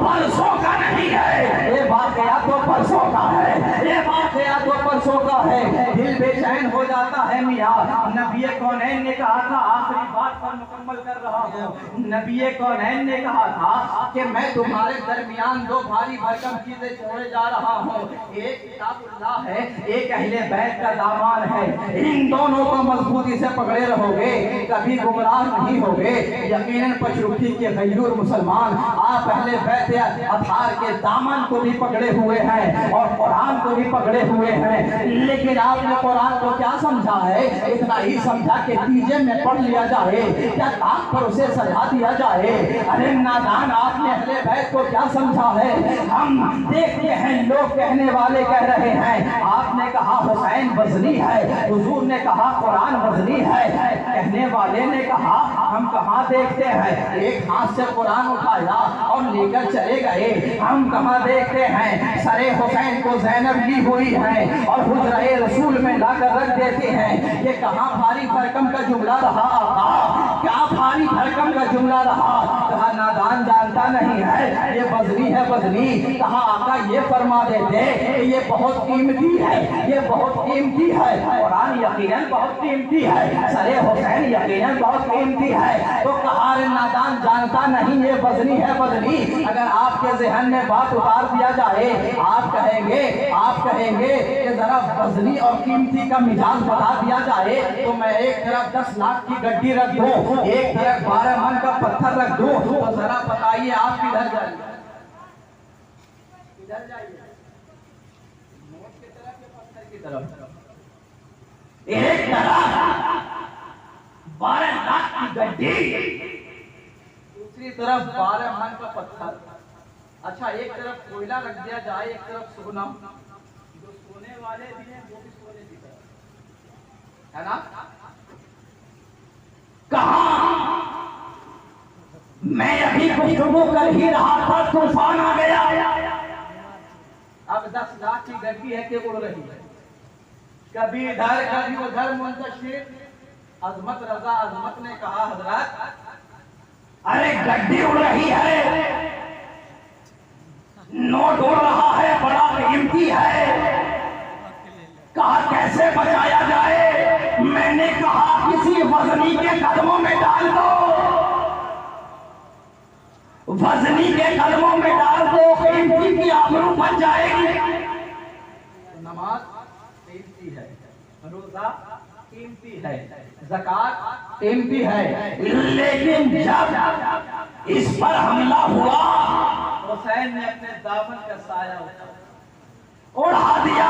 परसों का नहीं है, ये वाक़या तो परसों का है, ये वाक़या तो परसों का है। दिल दिल बेचैन हो जाता है मियाँ। नबी कौनैन ने कहा था, आखिरी बात पर मुकम्मल कर रहा हूँ, नबी कौनैन ने कहा था कि मैं तुम्हारे दरमियान दो भारी भरकम चीजें छोड़े जा रहा हूँ, एक किताबुल्लाह है, एक अहले बैत का दामान है। इन दोनों को मजबूती से पकड़े रहोगे, कभी गुमराह नहीं होगे। यकीनन पचरुखी के गयूर मुसलमान आप अहले बैत अथार के दामन को भी पकड़े हुए हैं और कुरान को भी पकड़े हुए हैं, लेकिन आपने कुरान को क्या समझा है? इतना ही समझा कि तीजे में पढ़ लिया जाए, क्या ताक पर उसे सजा दिया जाए। अरे नादान, आपने अहले बैत को क्या समझा है? हम देखते हैं लोग कहने वाले कह रहे हैं, आपने कहा हुसैन वज़नी है, हुजूर ने कहा कुरान वज़नी है, कहने वाले ने कहा हम कहाँ देखते हैं? एक हाथ से कुरान उठाया और लेकर चले गए। हम कहाँ देखते हैं सरे हुसैन को ज़ैनब ली हुई है और हुजरे रसूल में लाकर रख देते हैं। ये कहाँ भारी भरकम का जुमला रहा? क्या भारी भरकम का जुमला रहा? कहा नादान जानता नहीं है ये वज़नी है, वज़नी। कहा आका ये फरमा देते ये बहुत कीमती है, ये बहुत कीमती है। कुरान यकीनन बहुत कीमती है, सरे हुसैन यकीनन बहुत कीमती है। तो कहा रे नादान जानता नहीं ये वज़नी है, वज़नी। अगर आपके ज़हन में बात उतार दिया जाए, आप कहेंगे कि जरा वज़नी और कीमती का मिजाज बता दिया जाए, तो मैं एक तरफ 10 लाख की गड्डी रख दूं, एक तरफ 12 मन का पत्थर रख दूं, तो जरा बताइए आप किधर जाइए? किधर जाइए? नोट की तरफ या पत्थर की तरफ? एक तरफ 12 लाख की गड्डी, दूसरी तरफ 12 मन का पत्थर। अच्छा, एक तरफ कोयला रख दिया जाए, एक तरफ सोना, जो सोने वाले भी हैं वो भी सोने की तरफ है ना? कहा मैं अभी गुफ्तगू कर ही रहा था, तूफान आ गया। अब 10 लाख की गड्डी है कि उड़ रही है, कभी इधर कभी उधर। मुंतशिर अजमत रजा अजमत ने कहा, हजरत अरे गड्डी उड़ रही है, नोट उड़ रहा है, बड़ा कीमती है, कहा कैसे बचाया जाए? मैंने कहा किसी वज़नी के कदमों में डाल दो, वज़नी के कदमों में डाल दो, कीमती की आबरू बच जाएगी। नमाज कीमती है, रोजा कीमती है, ज़कात कीमती है, लेकिन जब इस पर हमला हुआ, हुसैन ने अपने दामन का साया उड़ा दिया।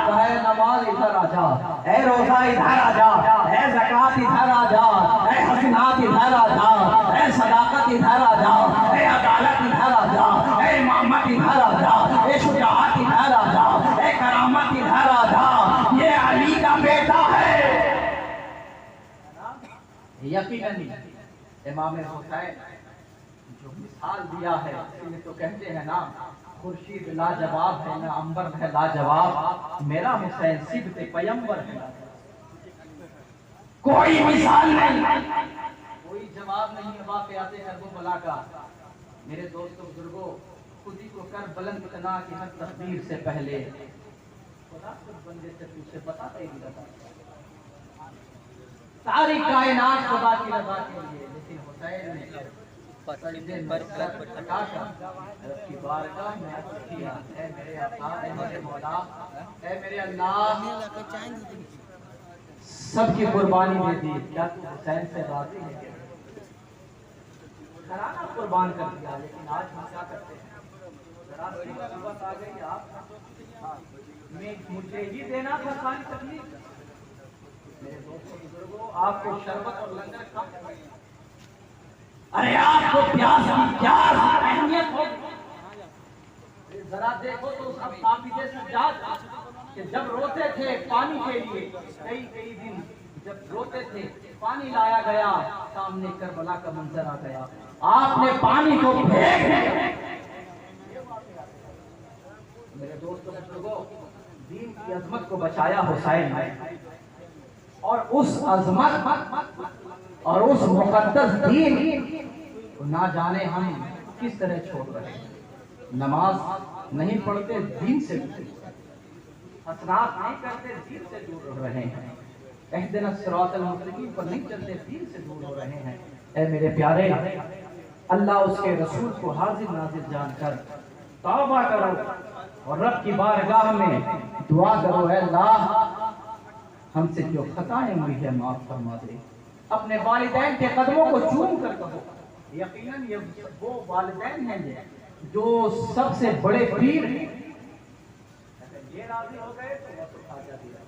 है नमाज इधर आ जा, है रोजा इधर आ जा, है ज़कात इधर आ जा, है हसनात इधर आ जा, है सदाकत इधर आ जा, है अदालत इधर आ जा, है इमामत इधर आ जा, है शुजाअत इधर आ जा, है करामत इधर आ जा। ये अली का बेटा है। यकीनन इमाम हुसैन जो मिसाल दिया है, इसलिए तो कहते हैं ना, खुर्शीद लाजवाब है ना अंबर है लाजवाब, मेरा हुसैन सिद्ध पैगंबर है। कोई मिसाल नहीं, कोई जवाब नहीं है वाक़यात करबला का। मेरे दोस्तों बुजुर्गों, खुद ही को कर बुलंद इतना कि हर तकदीर से पहले खुदा खुद बंदे से पूछे, बता तेरी रज़ा, सारी कायनात खुदा की रज़ा के लिए। लेकिन हुसैन ने सजदे में सर झुकाकर की बारगाह में अर्ज़ किया, ऐ मेरे आका, ऐ मेरे मौला, ऐ मेरे अल्लाह, सबकी कुर्बानी दे दी, क्या तू हुसैन से राज़ी है? घराना कुर्बान कर दिया। लेकिन आज हम क्या करते हैं? जरा सी मुसीबत आ गई, आप मुझे ही देना था सारी तकलीफ। मेरे दोस्तों बुजुर्गों, आपको शरबत और लंगर खा, अरे आपको प्यास की क्या अहमियत हो, जरा देखो तो उस हाफिज़े सज्जाद कि जब रोते थे पानी के लिए, कई दिन जब रोते थे, पानी लाया गया, सामने करबला का मंजर आ गया, आपने पानी को फेंक दिया। मेरे दोस्तों बुजुर्गों, दीन की अजमत को बचाया हुसैन ने, और उस अजमत और उस मुकद्दस दीन को ना जाने हम किस तरह छोड़ रहे हैं। नमाज नहीं पढ़ते, दीन से हसनात नहीं करते, दीन से दूर हो रहे हैं। इहदिना सिरातल मुस्तकीम पर नहीं चलते, दीन से दूर हो रहे हैं। ऐ मेरे प्यारे, अल्लाह उसके रसूल को हाजिर नाजिर जानकर तौबा करो और रब की बारगाह में दुआ करो, ऐ अल्लाह हमसे जो खताएं हुई है माफ फरमा दे। अपने वालिदैन के कदमों को चूम कर कहो, यकीनन ये वो वालिदैन हैं जो सबसे बड़े पीर हैं। ये राजी हो गए तो वह सुखा जाती है,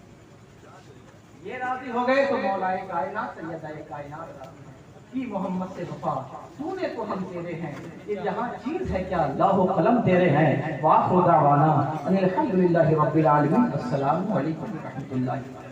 ये राजी हो गए तो मौलाए कायनात सैयदाए कायनात राजी है कि मोहम्मद से वफा तूने तो हम तेरे हैं, ये जहां चीज है क्या लाहो कलम तेरे हैं। वाह खुदा वाला अनिल हम्दुलिल्लाहि रब्बिल आलमीन। अस्सलामु अलैकुम व रहमतुल्लाहि।